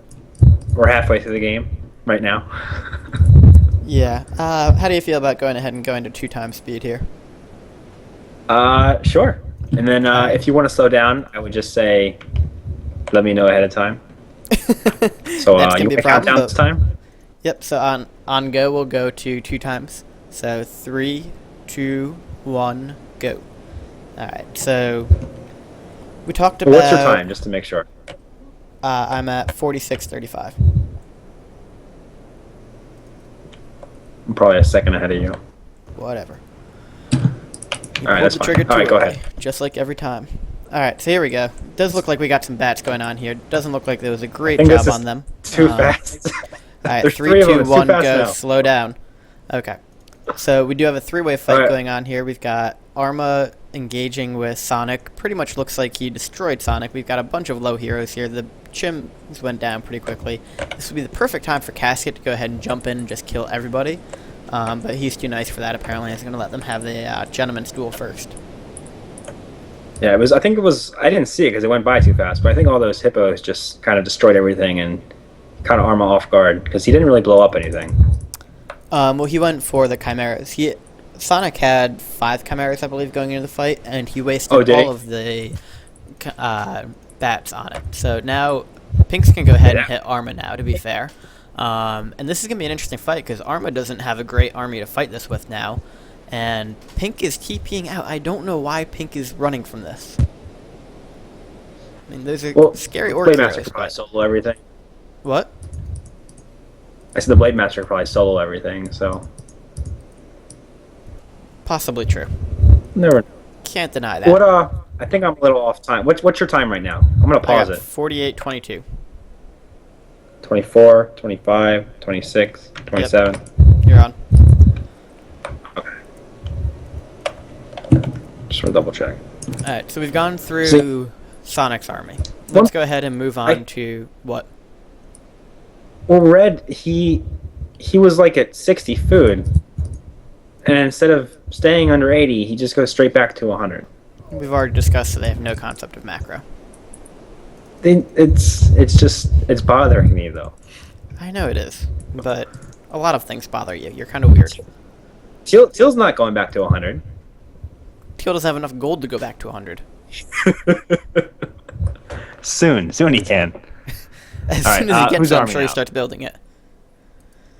we're halfway through the game right now. Yeah. How do you feel about going ahead and going to 2 times speed here? Sure. And then if you want to slow down, I would just say, let me know ahead of time. So That's you gonna be can a count problem, down but- this time? Yep, so on go, we'll go to 2 times. So 3, 2, 1, go. Alright, so we talked about... What's your time, just to make sure? I'm at 46:35. I'm probably a second ahead of you. Whatever. Alright, that's the fine. trigger too Alright, go early, ahead. just like every time. Alright, so here we go. Does look like we got some bats going on here. Doesn't look like there was a great I think job this on is them. Too fast. Alright, There's 3, three of them. 2, It's too 1, fast go. now. Slow down. Okay. So we do have a 3-way fight Alright. going on here. We've got Arma engaging with Sonic. Pretty much looks like he destroyed Sonic. We've got a bunch of low heroes here. The Chims went down pretty quickly. This would be the perfect time for Casket to go ahead and jump in and just kill everybody. But he's too nice for that, apparently. He's going to let them have the Gentleman's Duel first. Yeah, I think it was... I didn't see it because it went by too fast, but I think all those hippos just kind of destroyed everything and kind of Arma off guard because he didn't really blow up anything. Well, he went for the Chimeras. Sonic had 5 Chimeras, I believe, going into the fight, and he wasted Oh, did he? all of the bats on it. So now Pinks can go ahead and hit Arma now, to be fair. And this is going to be an interesting fight because Arma doesn't have a great army to fight this with now. And Pink is TPing out. I don't know why Pink is running from this. I mean, those are scary orc Blade heroes, Master could probably but- solo everything. What? I said the Blade Master could probably solo everything, so... Possibly true. Never. Can't deny that. What, I think I'm a little off time. What's your time right now? I'm going to pause it. 48:22. 24, 25, 26, 27. You're on. Okay. Just want to double check. Alright, so we've gone through Sonic's army. Let's go ahead and move on to what? Well, Red, he was like at 60 food, and instead of staying under 80, he just goes straight back to 100. We've already discussed that they have no concept of macro. It's bothering me though. I know it is, but a lot of things bother you. You're kind of weird. Teal's not going back to 100. Teal doesn't have enough gold to go back to 100. Soon he can. As All right, soon as he gets whose it, I'm army sure he now? starts building it.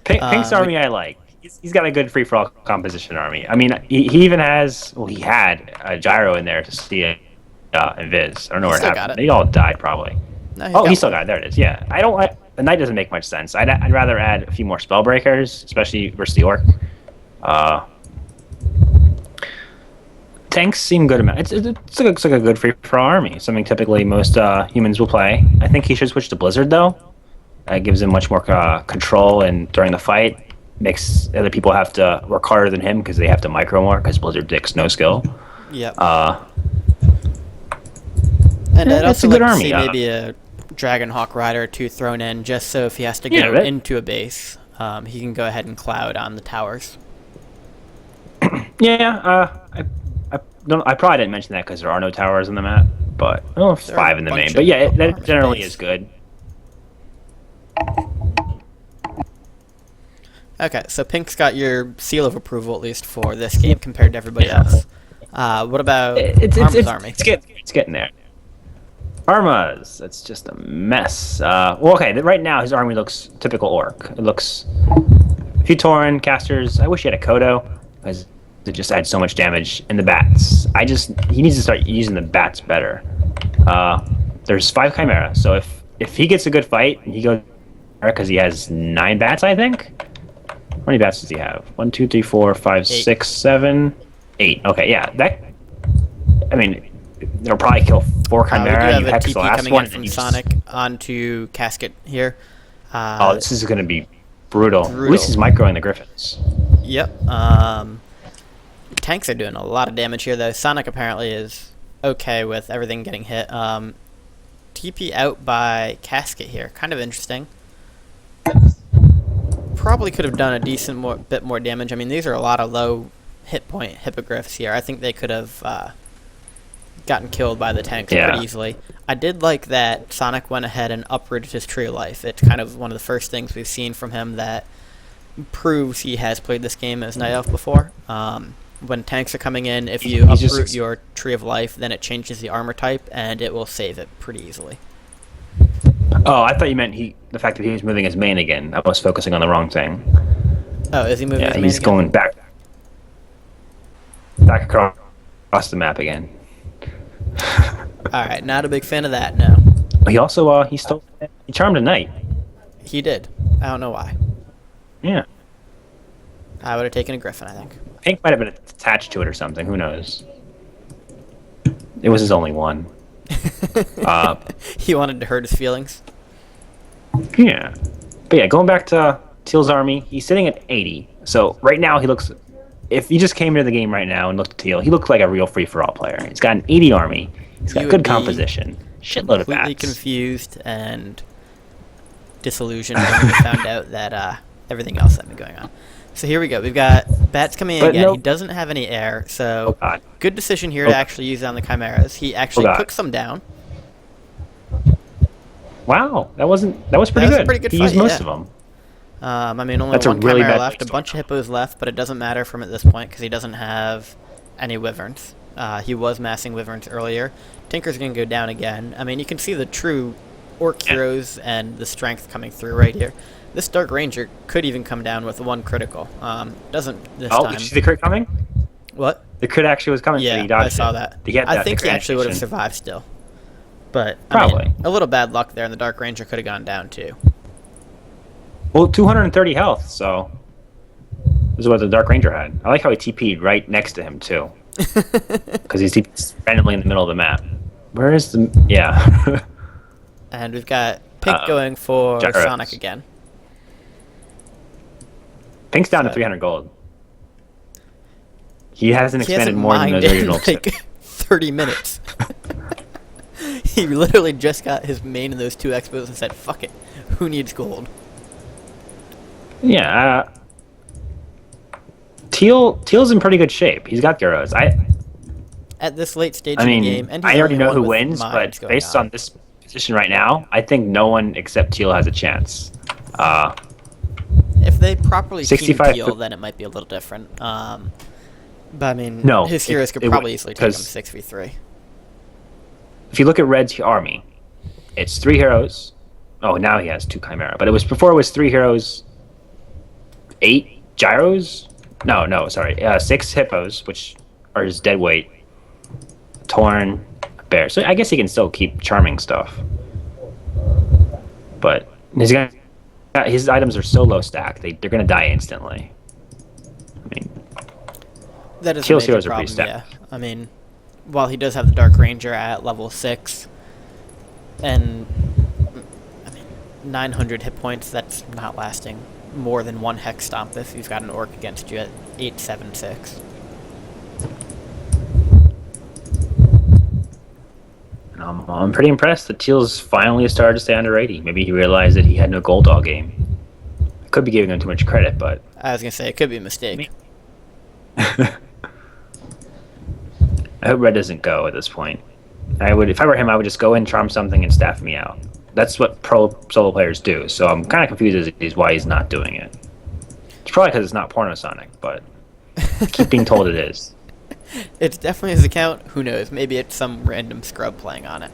Pink's army I like. He's got a good free-for-all composition army. I mean, he even has... Well, he had a Gyro in there to see it and Viz. I don't know where it still got happened. it. They all died, probably. No, He still got it. There it is. Yeah. The Knight doesn't make much sense. I'd rather add a few more Spellbreakers, especially versus the Orc. Tanks seem good amount. It's like a good free-for-all army. Something typically most humans will play. I think he should switch to Blizzard, though. That gives him much more control, and during the fight, makes other people have to work harder than him because they have to micro more because Blizzard dicks no skill. Yep. And And I'd it's also a good like to army, see maybe a Dragonhawk Rider or 2 thrown in just so if he has to go right. into a base, he can go ahead and cloud on the towers. Yeah, I probably didn't mention that because there are no towers on the map, but oh, There are 5 a in the bunch main. of But yeah, that army generally base. is good. Okay, so Pink's got your seal of approval at least for this game compared to everybody else. What about Arma's army? It's getting there. Arma's, that's just a mess. Well, okay, right now his army looks typical orc. It looks a few Tauren casters. I wish he had a Kodo, because it just adds so much damage. And the bats. He needs to start using the bats better. There's 5 Chimera, so if he gets a good fight and he goes, because he has 9 bats, I think. How many bats does he have? 1, 2, 3, 4, 5, 6, 7, 8. Okay, yeah, I mean, they'll probably kill 4 We do Chimera. have You a hex the TP last coming one, in and from you Sonic onto Casket here. Oh, this is going to be brutal. At brutal. least he's microing the Griffins. Yep. Tanks are doing a lot of damage here, though. Sonic apparently is okay with everything getting hit. TP out by Casket here. Kind of interesting. Probably could have done a bit more damage. I mean, these are a lot of low hit point hippogriffs here. I think they could have gotten killed by the tanks pretty easily. I did like that Sonic went ahead and uprooted his Tree of Life. It's kind of one of the first things we've seen from him that proves he has played this game as Night Elf before. When tanks are coming in, if you uproot your Tree of Life, then it changes the armor type, and it will save it pretty easily. Oh, I thought you meant the fact that he was moving his main again. I was focusing on the wrong thing. Oh, is he moving his main he's again? going back across the map again. Alright, not a big fan of that, no. He also, he charmed a knight. He did. I don't know why. Yeah. I would have taken a Griffin, I think. Pink might have been attached to it or something. Who knows? It was his only one. He wanted to hurt his feelings. Yeah. But yeah, going back to Teal's army, he's sitting at 80. So right now he looks... If you just came into the game right now and looked at Teal, he looked like a real free-for-all player. He's got an 80 army. He's got good composition. Shitload of bats. Completely confused and disillusioned when we found out that everything else had been going on. So here we go. We've got bats coming in again. He doesn't have any air, so good decision here to actually use it on the Chimeras. He actually cooks them down. Wow, that was pretty good. A pretty good he fight, used most of them. I mean, only That's one a really Chimera bad left, a waste bunch of hippos left, but it doesn't matter from at this point because he doesn't have any wyverns. He was massing wyverns earlier. Tinker's going to go down again. I mean, you can see the true orc heroes and the strength coming through right here. This Dark Ranger could even come down with 1 critical. Doesn't this time. Oh, did you see the crit coming? What? The crit actually was coming. Yeah, he dodged I saw it. that. I think he actually would have survived still. But, probably. I mean, a little bad luck there, and the Dark Ranger could have gone down too. Well, 230 health, so this is what the Dark Ranger had. I like how he TP'd right next to him, too. Because he's TP'd randomly in the middle of the map. Where is the... Yeah. And we've got Pink going for Gyros. Sonic again. Pink's down to 300 gold. He hasn't expanded more than those original in, like, 30 minutes. He literally just got his main in those 2 expos and said, fuck it, who needs gold? Yeah, Teal's in pretty good shape. He's got Gyros. At this late stage of the game, and I he's already only know one who with wins, Mage but going based on this position right now, I think no one except Teal has a chance. If they properly team 65 Teal, then it might be a little different. But I mean, No, his heroes could it probably would, easily take him 'cause 6v3. If you look at Red's army, it's 3 heroes. Oh, now he has 2 Chimera. But before it was 3 heroes, 8 gyros. No, sorry. 6 hippos, which are his dead weight. Tauren, bear. So I guess he can still keep charming stuff. But his items are so low stack, they're gonna die instantly. I mean, That is a Teal's major heroes are problem, pretty stacked. yeah. I mean, while he does have the Dark Ranger at level 6, and I mean, 900 hit points, that's not lasting more than 1 Hex Stomp if you've got an Orc against you at 876. I'm pretty impressed that Teal's finally started to stay under 80. Maybe he realized that he had no gold all game. could be giving him too much credit, but I was gonna say it could be a mistake. I hope red doesn't go at this point. If I were him, I would just go in, charm something, and staff me out. That's what pro solo players do. So I'm kind of confused as why he's not doing it. It's probably because it's not porno Sonic, but I keep being told it is. It's definitely his account. Who knows? Maybe it's some random scrub playing on it.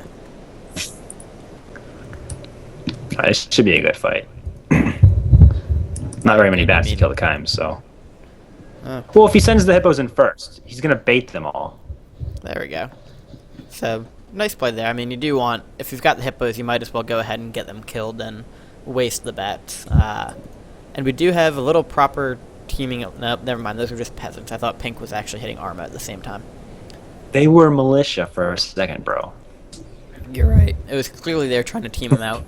It should be a good fight. Not very many bats to kill the Chimes, so. Well, if he sends the hippos in first, he's gonna bait them all. There we go. So, nice play there. I mean, you do want, if you've got the hippos, you might as well go ahead and get them killed and waste the bats. And we do have a little proper teaming. Nope, never mind. Those were just peasants. I thought Pink was actually hitting Arma at the same time. They were militia for a second, bro. You're right. It was clearly they were trying to team them out.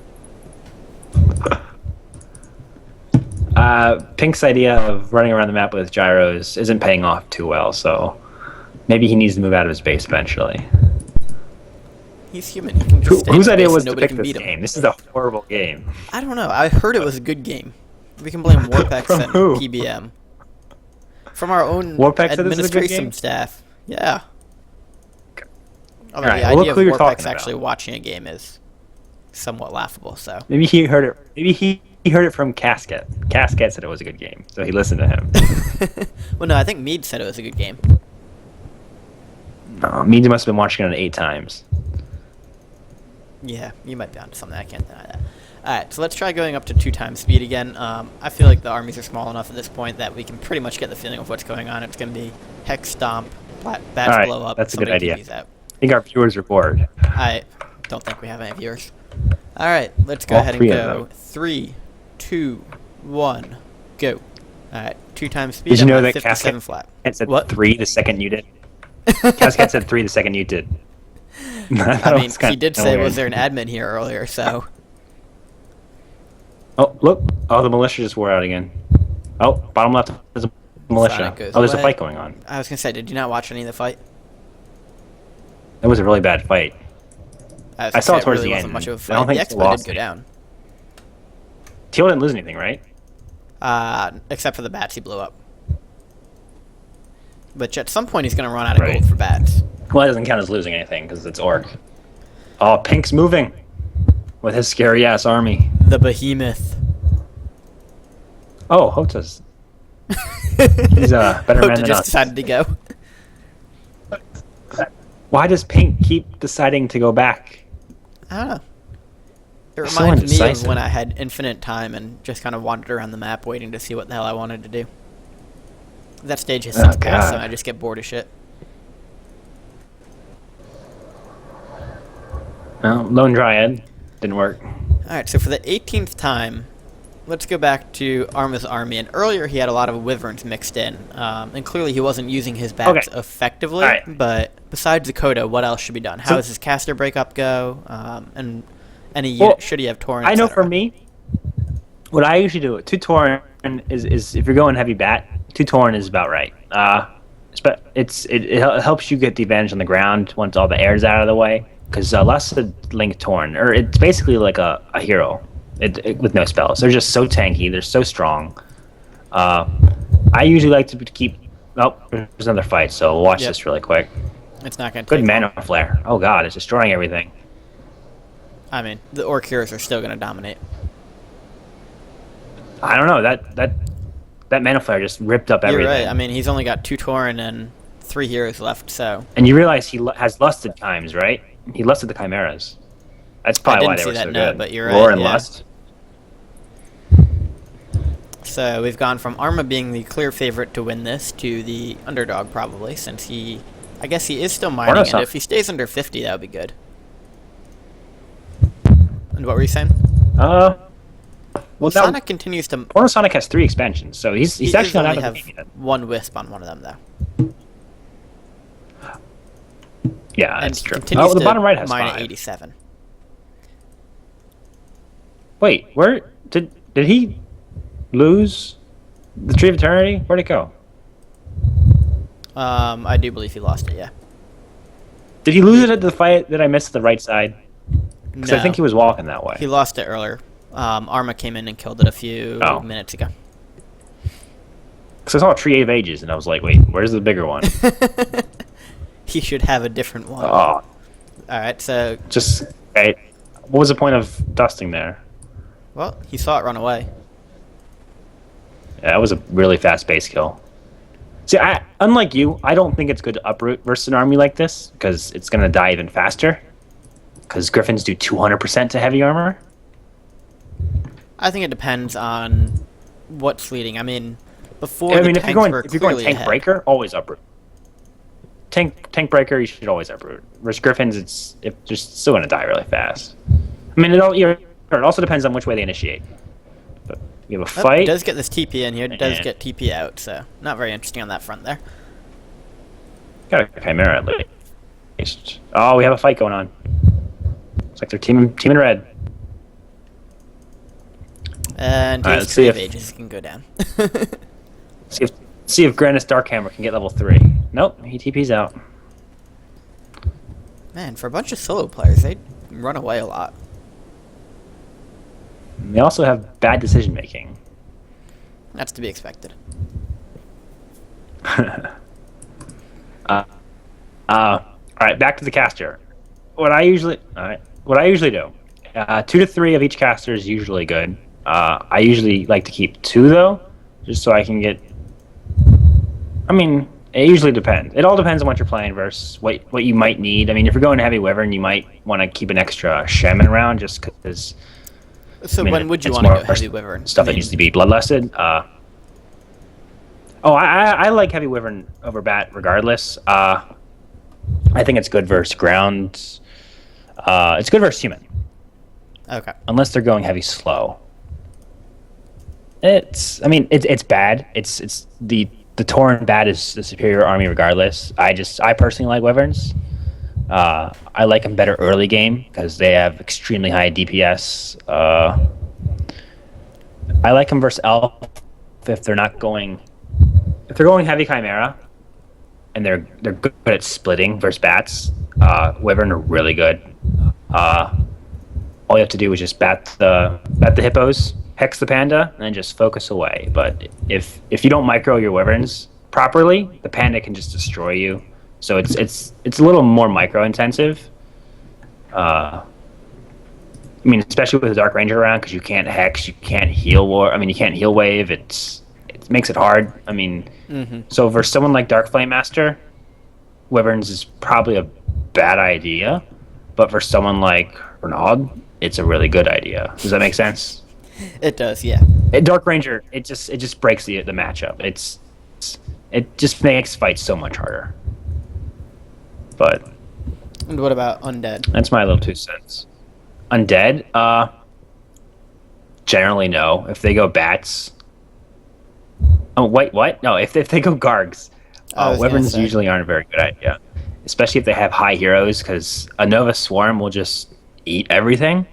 Pink's idea of running around the map with gyros isn't paying off too well, so maybe he needs to move out of his base eventually. He's human. He can just stay Whose in idea base was and to nobody pick can this beat him. game? This is a horrible game. I don't know. I heard it was a good game. We can blame Warpex From and who? PBM. From our own Warpex said this is a good administration game? staff. Yeah. Although Alright, the well, look idea who of you're Warpex talking actually about. watching a game is somewhat laughable, so. Maybe he heard it. Maybe he heard it from Casket. Casket said it was a good game, so he listened to him. Well, no, I think Mead said it was a good game. Means must have been watching it 8 times. Yeah, you might be onto something. I can't deny that. Alright, so let's try going up to 2 times speed again. I feel like the armies are small enough at this point that we can pretty much get the feeling of what's going on. It's going to be Hex Stomp, Bats Alright, blow up, that's a good somebody idea. TVs out. I think our viewers are bored. I don't think we have any viewers. Alright, let's go All ahead and 3 of go. them. 3, 2, 1, go. Alright, 2 times speed. Did you I'm know at that 57 Casket flat. said What? 3 the second you did? Casket said 3 the second you did. I mean, he did say, was there an admin here earlier, so. Oh, look. Oh, the militia just wore out again. Oh, bottom left is a militia. Sonic goes Oh, there's a away. fight going on. I was going to say, did you not watch any of the fight? That was a really bad fight. I saw it towards really the wasn't end. much of a I fight. don't The think they Expo lost did go down. Teal didn't lose anything, right? Except for the bats he blew up. But at some point he's going to run out of Right. gold for bats. Well, that doesn't count as losing anything because it's Orc. Oh, Pink's moving with his scary ass army. The behemoth. Oh, Hota's. He's a better man Hota than just us. decided to go. Why does Pink keep deciding to go back? I don't know. It So reminds me of indecisive. when I had infinite time and just kind of wandered around the map waiting to see what the hell I wanted to do. That stage has since passed, God. so I just get bored of shit. Well, Lone Dryad didn't work. Alright, so for the 18th time, let's go back to Arma's army. And earlier he had a lot of wyverns mixed in. And clearly he wasn't using his bats Okay. effectively. Alright. But besides Dakota, what else should be done? How So- does his caster breakup go? And any Well, unit, should he have Torrent? I know etc.? for me, what I usually do, 2 Tauren is if you're going heavy bat, 2 Tauren is about right. It helps you get the advantage on the ground once all the air's out of the way. Because less the Link Tauren, or it's basically like a hero with no spells. They're just so tanky. They're so strong. I usually like to keep. Oh, there's another fight, so we'll watch Yep. this really quick. It's not going to Good take mana flare. Oh god, it's destroying everything. I mean, the Orc heroes are still going to dominate. I don't know, that mana flare just ripped up everything. You're right. I mean, he's only got 2 Tauren and 3 heroes left, so. And you realize he has lusted Chimes, right? He lusted the Chimeras. That's probably why didn't they see were that so note, good. but you're Roar right, and yeah. lust. So we've gone from Arma being the clear favorite to win this to the underdog probably, since I guess he is still mining, no, and Son- if he stays under 50, that would be good. And what were you saying? Well, Sonic continues to. Porno Sonic has 3 expansions, so he's He actually not only out of have the game yet. 1 wisp on one of them though, Yeah, and that's he true. continues Oh, the to bottom right has mine at 5. 87. Wait, where did he lose the Tree of Eternity? Where'd it go? I do believe he lost it. Yeah. Did he lose it at the fight that I missed at the right side? Because No, I think he was walking that way. he lost it earlier. Arma came in and killed it a few Oh. minutes ago. Because I saw a tree of ages, and I was like, wait, where's the bigger one? He should have a different one. Oh, Alright, so... just... Right. What was the point of dusting there? Well, he saw it run away. Yeah, that was a really fast base kill. See, unlike you, I don't think it's good to uproot versus an army like this, because it's going to die even faster. Because Griffins do 200% to heavy armor. I think it depends on what's leading. I mean, before I the mean, if tanks you're were going clearly tank ahead. breaker, always uproot. Tank breaker, you should always uproot. Versus Griffins, it's just still going to die really fast. I mean, it also depends on which way they initiate. But you have a Oh, fight. it does get this TP in here. It does and- get TP out, so not very interesting on that front there. Got a Chimera at least. Oh, we have a fight going on. It's like they're team in red. And Alright, his let's see tree of if- ages can go down. See if Grannis Darkhammer can get level 3. Nope, he TP's out. Man, for a bunch of solo players, they run away a lot. They also have bad decision making. That's to be expected. All right, back to the caster. What I usually do, 2 to 3 of each caster is usually good. I usually like to keep 2 though, just so I can get. I mean, it usually depends. It all depends on what you're playing versus what you might need. I mean, if you're going heavy wyvern, you might want to keep an extra shaman around just because. So I mean, when would you it's want to more go heavy wyvern? Stuff I mean, that needs to be bloodlusted. I like heavy wyvern over bat regardless. I think it's good versus ground. It's good versus human, Okay. unless they're going heavy slow. It's bad. It's the Tauren bat is the superior army regardless. I personally like wyverns. I like them better early game because they have extremely high DPS. I like them versus elf if they're going heavy chimera and they're good at splitting versus bats. Wyvern are really good. All you have to do is just bat the hippos, hex the panda, and then just focus away. But if you don't micro your wyverns properly, the panda can just destroy you. So it's a little more micro intensive. I mean, especially with the Dark Ranger around, because you can't hex, you can't heal you can't heal wave. It makes it hard. I mean, So for someone like Dark Flame Master, wyverns is probably a bad idea, but for someone like Renaud, it's a really good idea. Does that make sense? It does, yeah. Dark Ranger, it just breaks the matchup. It just makes fights so much harder. But And what about undead? that's my little 2 cents. Undead, generally no. If they go bats, oh wait, what? No, if they go gargs, I was gonna wyverns say. usually aren't a very good idea, especially if they have high heroes, because a Nova Swarm will just eat everything.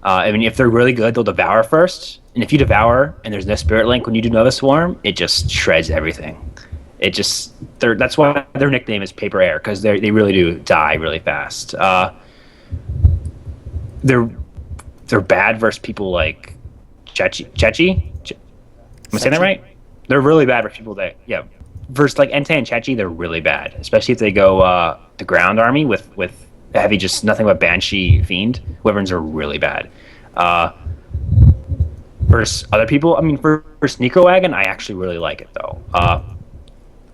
I mean, if they're really good, they'll devour first, and if you devour and there's no spirit link when you do Nova Swarm, it just shreds everything. That's why their nickname is Paper Air, because they really do die really fast. They're bad versus people like Chechi. Am I saying that right? They're really bad versus people that versus like Entei and Chechi. They're really bad, especially if they go the ground army with heavy just nothing but Banshee Fiend. Wyverns are really bad. Versus other people, I mean, versus Nico Wagon, I actually really like it though.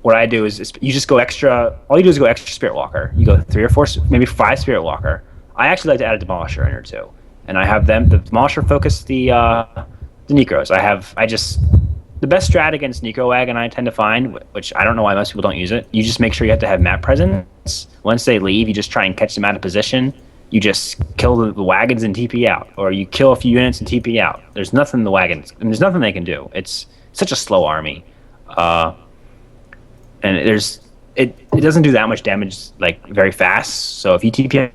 What I do is you just go extra. All you do is go extra Spirit Walker. You go 3 or 4, maybe 5 Spirit Walker. I actually like to add a Demolisher in here too, and I have the Demolisher focus the Necros. The best strat against Nico Wagon I tend to find, which I don't know why most people don't use it. You just make sure you have to have map presence. Once they leave, you just try and catch them out of position. You just kill the wagons and TP out, or you kill a few units and TP out. There's nothing the wagons. There's nothing they can do. It's such a slow army. And it doesn't do that much damage like very fast. So if you TP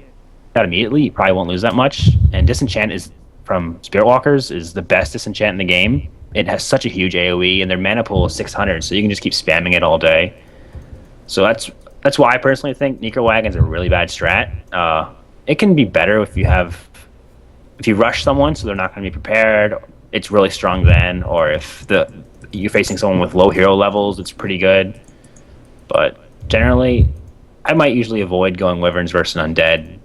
out immediately, you probably won't lose that much. And Disenchant is from Spirit Walkers is the best Disenchant in the game. It has such a huge AoE, and their mana pool is 600, so you can just keep spamming it all day. So that's why I personally think Nico Wagon's a really bad strat. It can be better if you have if you rush someone, so they're not going to be prepared, it's really strong then. Or if you're facing someone with low hero levels, it's pretty good. But generally, I might usually avoid going Wyverns versus Undead,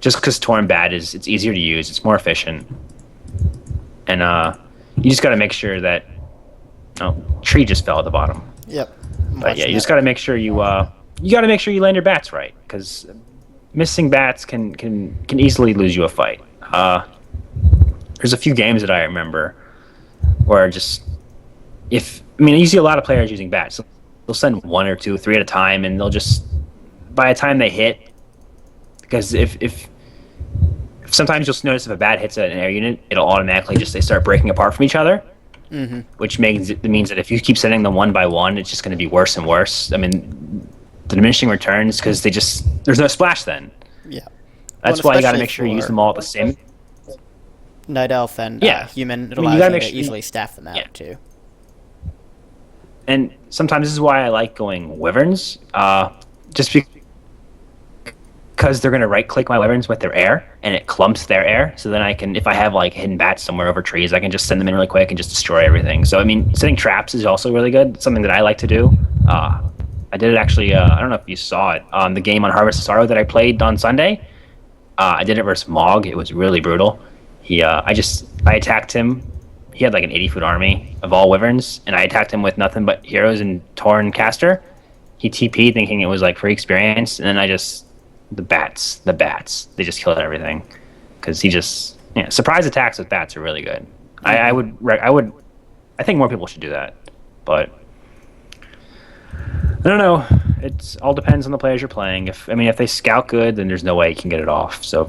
just because Torn Bat it's easier to use, it's more efficient, and you just got to make sure that. Oh, tree just fell at the bottom. Yep. But yeah, you just got to make sure you got to make sure you land your bats right, because missing bats can easily lose you a fight. There's a few games that I remember where you see a lot of players using bats. They'll send 1 or 2, 3 at a time, and they'll just, by the time they hit, because if sometimes you'll notice if a bat hits an air unit, it'll automatically they start breaking apart from each other. Mm-hmm. Which means that if you keep sending them one by one, it's just going to be worse and worse. I mean, the diminishing returns, because there's no splash then. Yeah. That's why you got to make sure you use them all at the same. Night Elf and Human, it allows you to easily staff them out too. And sometimes this is why I like going Wyverns, just because they're going to right-click my Wyverns with their air, and it clumps their air, so then I can, if I have like hidden bats somewhere over trees, I can just send them in really quick and just destroy everything. So I mean, setting traps is also really good. It's something that I like to do. I did it actually, I don't know if you saw it, on the game on Harvest of Sorrow that I played on Sunday. I did it versus Mog. It was really brutal. I attacked him. He had like an 80-foot army of all Wyverns, and I attacked him with nothing but heroes and Torn Caster. He TP'd thinking it was like free experience, and then the bats, they just killed everything. Because surprise attacks with bats are really good. Mm-hmm. I think more people should do that, but I don't know. It all depends on the players you're playing. If they scout good, then there's no way you can get it off. So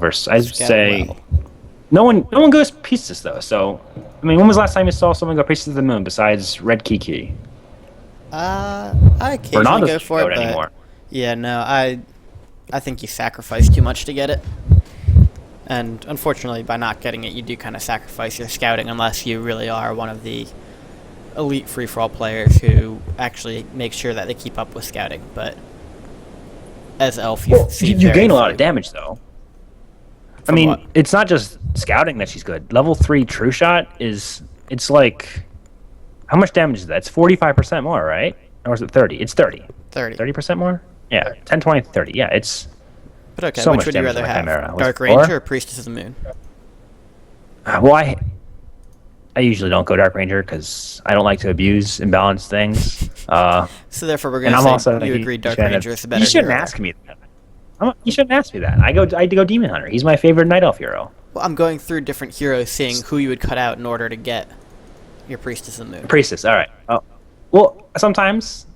no one goes Priestess though. So when was the last time you saw someone go Priestess of the Moon besides Red Kiki? I occasionally go for it, but anymore. Yeah, no, I think you sacrifice too much to get it. And unfortunately, by not getting it, you do kind of sacrifice your scouting, unless you really are one of the elite free-for-all players who actually make sure that they keep up with scouting. But as Elf, you gain a lot of damage, though. What? It's not just scouting that she's good. Level 3 True Shot it's like, how much damage is that? It's 45% more, right? Or is it 30? It's 30. 30% more? Yeah, 10, 20, 30. Yeah, it's... But okay, so which would you rather have? Dark Ranger or Priestess of the Moon? Well, I usually don't go Dark Ranger because I don't like to abuse imbalanced things. So therefore, we're going to say you agree Dark Ranger is the better hero. You shouldn't ask me that. You shouldn't ask me that. I go Demon Hunter. He's my favorite Night Elf hero. Well, I'm going through different heroes, seeing who you would cut out in order to get your Priestess of the Moon. Priestess, all right. Oh, well, sometimes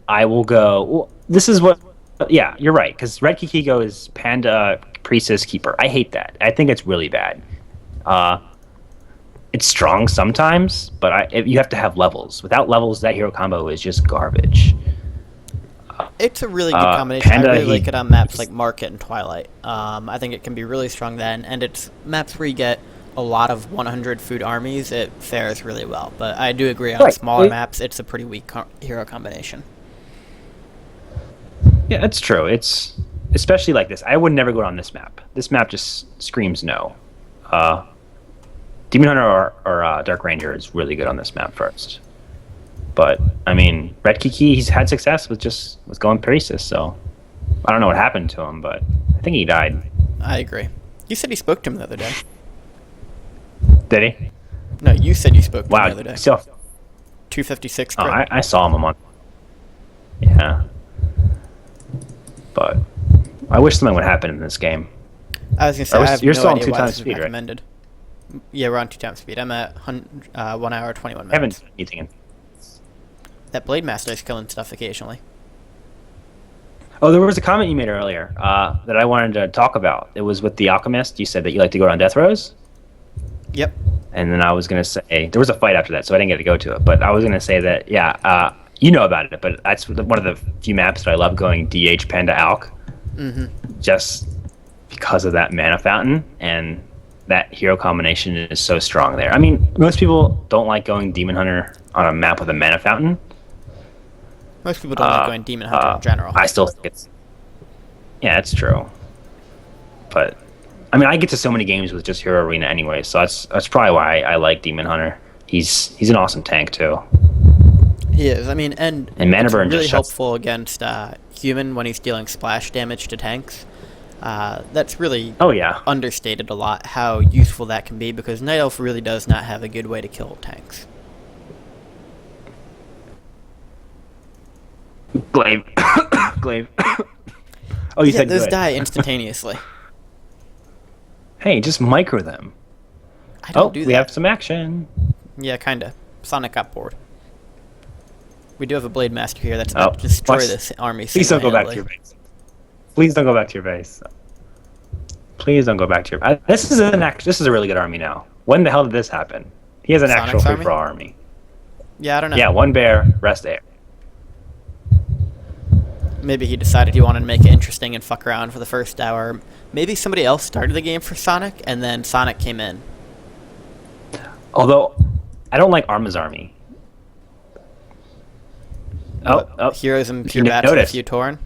I will go... Well, this is what... Yeah, you're right, because Red Kikiko is Panda Priestess Keeper. I hate that. I think it's really bad. It's strong sometimes, but you have to have levels. Without levels, that hero combo is just garbage. It's a really good combination. I really like it on maps like Market and Twilight. I think it can be really strong then, and it's maps where you get a lot of 100 food armies. It fares really well, but I do agree on smaller maps, it's a pretty weak hero combination. Yeah, that's true. It's especially like this. I would never go on this map. This map just screams no. Demon Hunter or Dark Ranger is really good on this map first. But Red Kiki, he's had success with going Priestess. So I don't know what happened to him, but I think he died. I agree. You said he spoke to him the other day. Did he? No, you said you spoke to him the other day. So 256. Oh, I saw him a month. Yeah. But I wish something would happen in this game. I was going to say, I have you're no still on idea 2 why times this is speed, recommended. Right? Yeah, we're on 2 times speed. I'm at 1 hour, 21 minutes. I haven't done anything. That Blade Master is killing stuff occasionally. Oh, there was a comment you made earlier that I wanted to talk about. It was with the Alchemist. You said that you like to go around Death Rows. Yep. And then I was going to say, there was a fight after that, so I didn't get to go to it. But I was going to say that, you know about it, but that's one of the few maps that I love going DH Panda Alch. Mm-hmm. Just because of that mana fountain, and that hero combination is so strong there. Most people don't like going Demon Hunter on a map with a mana fountain. Most people don't like going Demon Hunter in general. I still think it's true. But I mean, I get to so many games with just Hero Arena anyway, so that's probably why I like Demon Hunter. He's an awesome tank too. He is. I mean, and Mana it's Burn really just shuts. helpful against human when he's dealing splash damage to tanks. That's really Oh yeah. understated a lot how useful that can be, because Night Elf really does not have a good way to kill tanks. Glaive. Glaive. Oh, you Yeah, said those good. die instantaneously. Hey, just micro them. I don't do that. We have some action. Yeah, kinda. Sonic got bored. We do have a Blade Master here that's about to destroy watch- this army. Please don't go back to your single-handedly. base. Please don't go back to your base. Please don't go back to your. This is a really good army now. When the hell did this happen? He has an Sonic's actual free army? for all army. Yeah, I don't know. Yeah, one bear, rest air. Maybe he decided he wanted to make it interesting and fuck around for the first hour. Maybe somebody else started the game for Sonic, and then Sonic came in. Although, I don't like Arma's army. Heroes and Pure you Bats with a noticed. few Torn.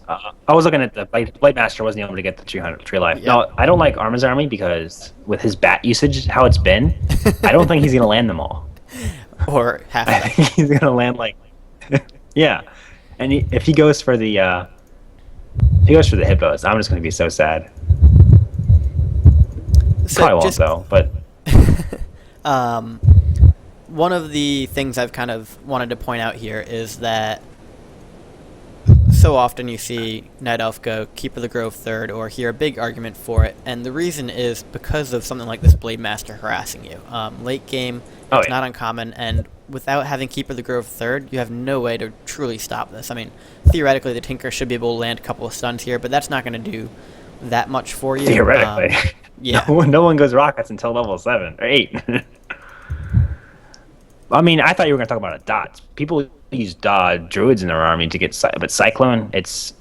I was looking at the Blade Master wasn't able to get the 200 tree life. Yeah. No, I don't like Arma's army because with his bat usage, how it's been, I don't think he's gonna land them all. Or half. I think he's gonna land like, yeah. And if he goes for the hippos, I'm just gonna be so sad. So Probably won't just, though, but one of the things I've kind of wanted to point out here is that so often you see Night Elf go Keeper of the Grove third or hear a big argument for it, and the reason is because of something like this Blade Master harassing you. Late game, it's not uncommon, and without having Keeper of the Grove third, you have no way to truly stop this. I mean, theoretically, the Tinker should be able to land a couple of stuns here, but that's not going to do that much for you. theoretically, Yeah. no one goes rockets until level 7 or 8. I mean, I thought you were going to talk about a dots. People use druids in their army to get, but Cyclone, it's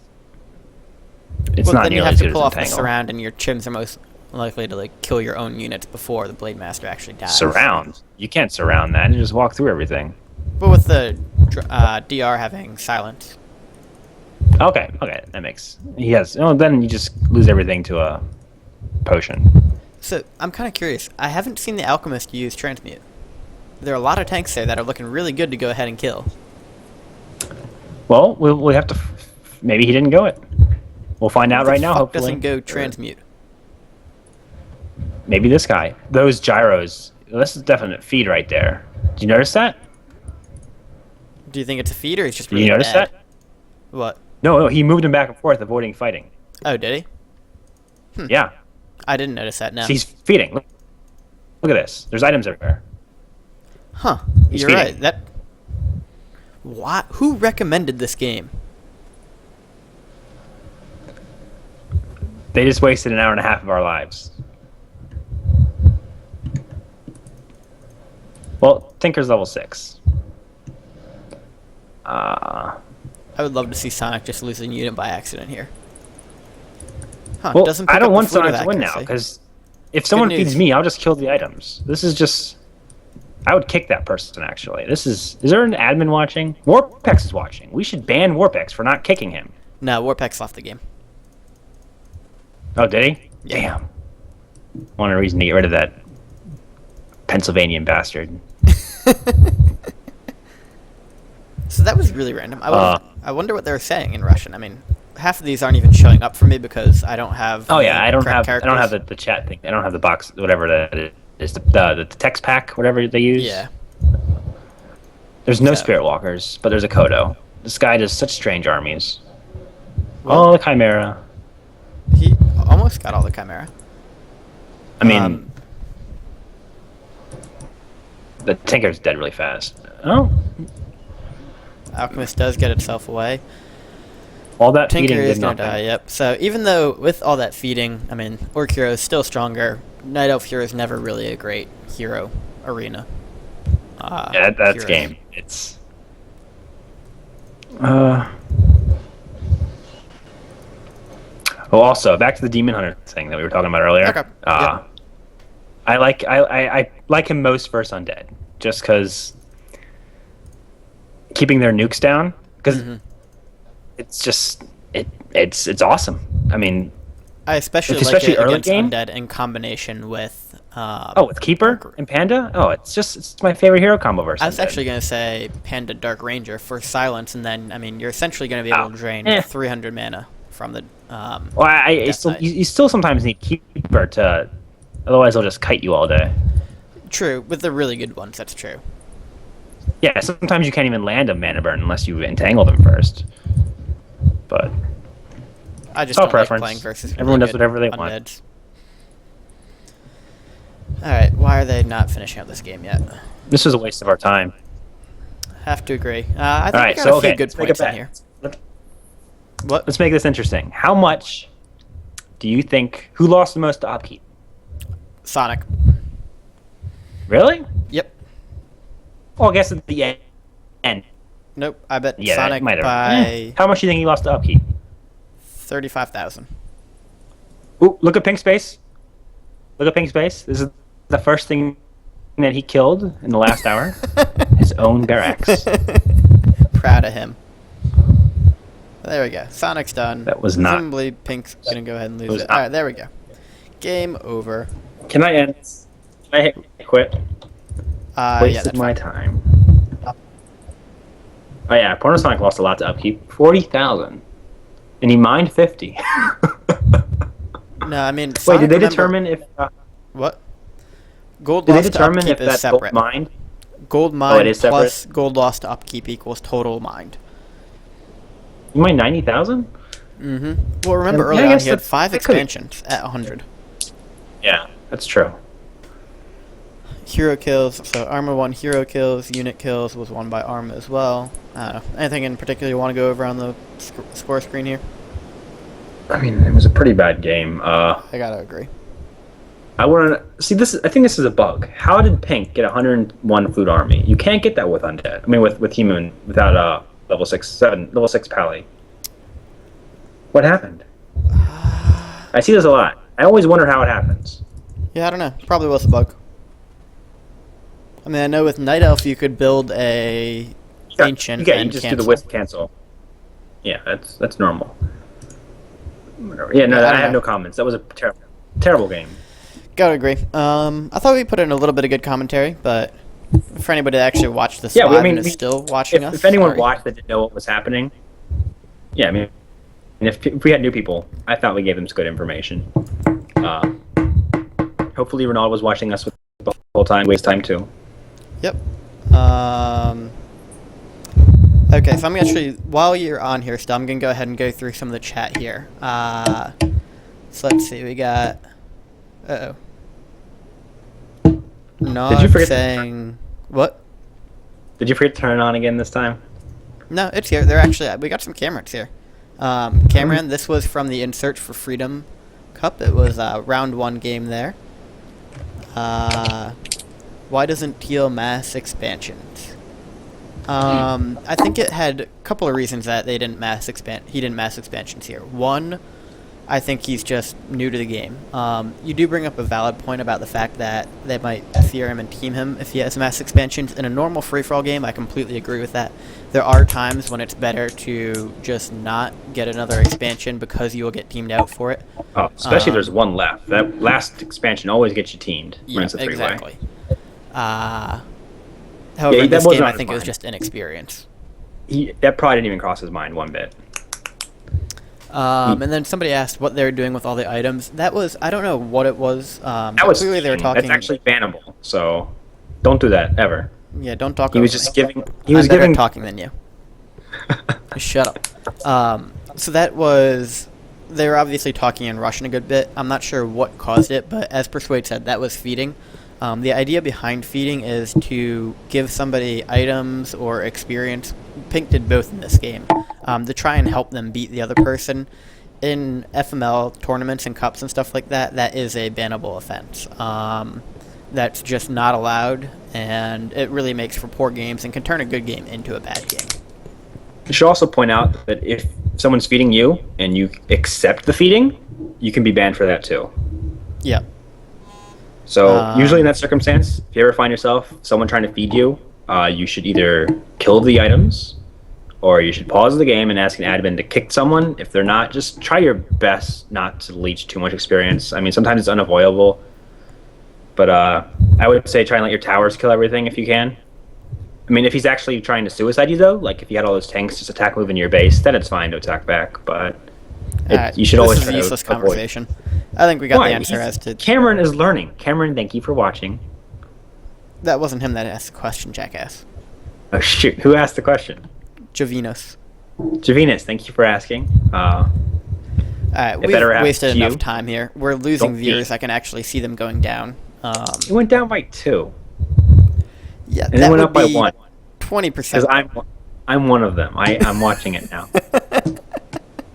Well, not then you nearly have as to good pull as off the Entangle. surround, and your chimps are most likely to like kill your own units before the Blade Master actually dies. Surround? You can't surround that. You just walk through everything. But with the DR having silence. Okay, that makes. Yes. Oh, then you just lose everything to a potion. So I'm kind of curious. I haven't seen the Alchemist use Transmute. There are a lot of tanks there that are looking really good to go ahead and kill. Well, we'll have to. Maybe he didn't go it. We'll find out right now. Fuck Hopefully, doesn't go Transmute. maybe this guy. Those gyros. This is definite feed right there. Did you notice that? Do you think it's a feed or he's just Did really you notice bad? that? What? No, he moved him back and forth, avoiding fighting. Oh, did he? Yeah, I didn't notice that. No. so he's feeding. Look at this. There's items everywhere. Huh. He's You're feeding. right. That. What? Who recommended this game? They just wasted an hour and a half of our lives. Well, Tinker's level 6. I would love to see Sonic just lose a unit by accident here. Huh, Well, doesn't I pick don't up want the Flute of Sonic to win now, Accuracy. because if someone news. feeds me, I'll just kill the items. This is just... I would kick that person, actually. Is there an admin watching? Warpex is watching. We should ban Warpex for not kicking him. No, Warpex left the game. Oh, did he? Yeah. Damn. One reason to get rid of that Pennsylvanian bastard. So that was really random. I wonder what they were saying in Russian. I mean, half of these aren't even showing up for me because I don't have. Oh yeah, I don't correct have characters. the chat thing. I don't have the box, whatever that is, the text pack, whatever they use. Yeah. There's no Yeah. Spirit Walkers, but there's a Kodo. This guy does such strange armies. Well- Oh, the Chimera. He almost got all the Chimera. I mean, the Tinker's dead really fast. Oh, Alchemist does get itself away. all that Tinker feeding is did gonna nothing. die. Yep. So even though with all that feeding, I mean, Orc Hero is still stronger. Night Elf Hero is never really a great hero arena. Yeah, that's heroes. game. It's. Oh, also back to the Demon Hunter thing that we were talking about earlier. Okay. Yep. I like him most versus Undead, just because keeping their nukes down, because it's just it's awesome. I mean, I especially like especially it early against game. undead in combination with. Oh, with Keeper and Panda. Oh, it's my favorite hero combo versus. I was undead. actually going to say Panda Dark Ranger for silence, and then I mean you're essentially going to be able Oh, to drain eh. 300 mana from the. Well, I Death still Knight. you still sometimes need Keeper to, otherwise they'll just kite you all day. True, with the really good ones, that's true. Yeah, sometimes you can't even land a mana burn unless you entangle them first. But I it's just all don't preference. like playing versus really Everyone does good whatever they want. undeads. All right, why are they not finishing up this game yet? This is a waste of our time. Have to agree. I think All we right, got so a few okay, good let's make a points in bet. here. What? Let's make this interesting. How much do you think? Who lost the most to upkeep? Sonic. Really? Yep. Well, I guess at the end. Nope. I bet Yeah, Sonic might have. by How much do you think he lost to upkeep? 35,000. Ooh, look at Pink Space. Look at Pink Space. This is the first thing that he killed in the last hour. His own barracks. Proud of him. There we go. Sonic's done. That was not- Presumably Pink's gonna go ahead and lose was it. not- All right, there we go. Game over. Can I end? Can I hit quit? Yeah, Wasted that's my fine. time. Oh yeah, Pornosonic lost a lot to upkeep. 40,000. And he mined 50. No, I mean. Wait, Sonic, did they remember- determine if... What? Gold did they lost to determine upkeep if is that separate. gold mined? Gold it mined is separate? plus gold lost to upkeep equals total mined. You mined 90,000? Mm-hmm. Well, remember Yeah, I earlier on guess he had that- 5 that could've- expansions at 100. Yeah, that's true. Hero kills, so Armor 1 hero kills, unit kills was won by Armor as well. I don't know. Anything in particular you want to go over on the score screen here? I mean, it was a pretty bad game. I gotta agree. I want to see this. I think this is a bug. How did Pink get 101 food army? You can't get that with undead. I mean, with human without level 6 pally. What happened? I see this a lot. I always wonder how it happens. Yeah, I don't know. Probably was a bug. I mean, I know with Night Elf you could build a ancient Yeah, and you just cancel. do the wisp cancel. Yeah, that's normal. Whatever. Yeah, no, Yeah, I I don't have know. no comments. That was a terrible game. Gotta agree. I thought we put in a little bit of good commentary, but for anybody that actually watched this Yeah, live I mean, and is still watching us, If anyone sorry. watched that didn't know what was happening, yeah, I mean, and if we had new people, I thought we gave them some good information. Hopefully, Ronaldo was watching us the whole time. Waste time too. Yep. Okay, so I'm actually, while you're on here still, I'm going to go ahead and go through some of the chat here. So let's see, we got, Nog Did you forget saying, what? Did you forget to turn it on again this time? No, it's here. They're actually, we got some Camerons here. Cameron, this was from the In Search for Freedom Cup. It was a round 1 game there. Why doesn't Teal mass expansions? I think it had a couple of reasons that they didn't he didn't mass expansions here. One, I think he's just new to the game. You do bring up a valid point about the fact that they might fear him and team him if he has mass expansions. In a normal free-for-all game, I completely agree with that. There are times when it's better to just not get another expansion because you will get teamed out for it. Oh, especially if there's one left. That last expansion always gets you teamed when Yeah, it's a three-way. exactly. However, in that this was game, on I his think it was mind. just inexperience. That probably didn't even cross his mind one bit. And then somebody asked what they were doing with all the items. That was, I don't know what it was. That was clearly they were cheating. talking. That's actually bannable. So don't do that ever. Yeah, don't talk. He was over just me. giving. He was I'm better at giving. talking than you. Shut up. So that was. They were obviously talking in Russian a good bit. I'm not sure what caused it, but as Persuade said, that was feeding. The idea behind feeding is to give somebody items or experience. Pink did both in this game, to try and help them beat the other person. In FML tournaments and cups and stuff like that, that is a bannable offense. That's just not allowed, and it really makes for poor games and can turn a good game into a bad game. You should also point out that if someone's feeding you and you accept the feeding, you can be banned for that too. Yeah. So usually in that circumstance, if you ever find yourself someone trying to feed you, you should either kill the items or you should pause the game and ask an admin to kick someone. If they're not, just try your best not to leech too much experience. I mean, sometimes it's unavoidable, but I would say try and let your towers kill everything if you can. I mean, if he's actually trying to suicide you, though, like if you had all those tanks just attack move in your base, then it's fine to attack back, but you should always This is try a useless to avoid. conversation. I think we got Why? the answer as to... Cameron is learning. Cameron, thank you for watching. That wasn't him that asked the question, jackass. Oh, shoot. Who asked the question? Javinos. Javinus, thank you for asking. Alright, we've better happen wasted to you. enough time here. We're losing Don't viewers. be. I can actually see them going down. It went down by 2. Yeah, And that it went would up by be 1. 20%. Because I'm one of them. I'm watching it now.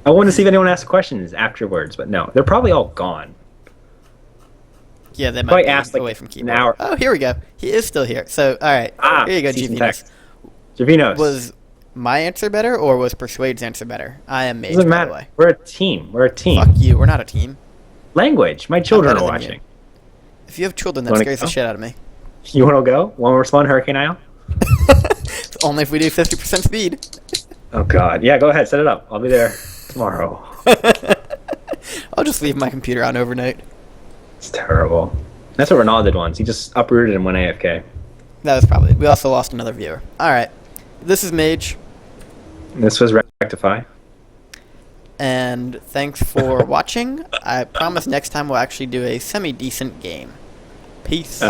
I want to see if anyone asks questions afterwards, but no. They're probably all gone. Yeah, they might Probably be asked, like, away from an keyboard. hour. Oh, here we go. He is still here. So, alright. Here you go, see some Javinos. text. Javinos. Was my answer better, or was Persuade's answer better? I am Mage, Doesn't by matter. the way. We're a team. We're a team. Fuck you. We're not a team. Language. My children better are than you. watching. If you have children, that Wanna scares the go? shit out of me. You want to go? Want to respond, Hurricane Isle? Only if we do 50% speed. Oh, God. Yeah, go ahead. Set it up. I'll be there tomorrow. I'll just leave my computer on overnight. It's terrible. That's what Ronaldo did once. He just uprooted and went AFK. That was probably... We also lost another viewer. Alright. This is Mage, This was Rectify. and thanks for watching. I promise next time we'll actually do a semi-decent game. Peace.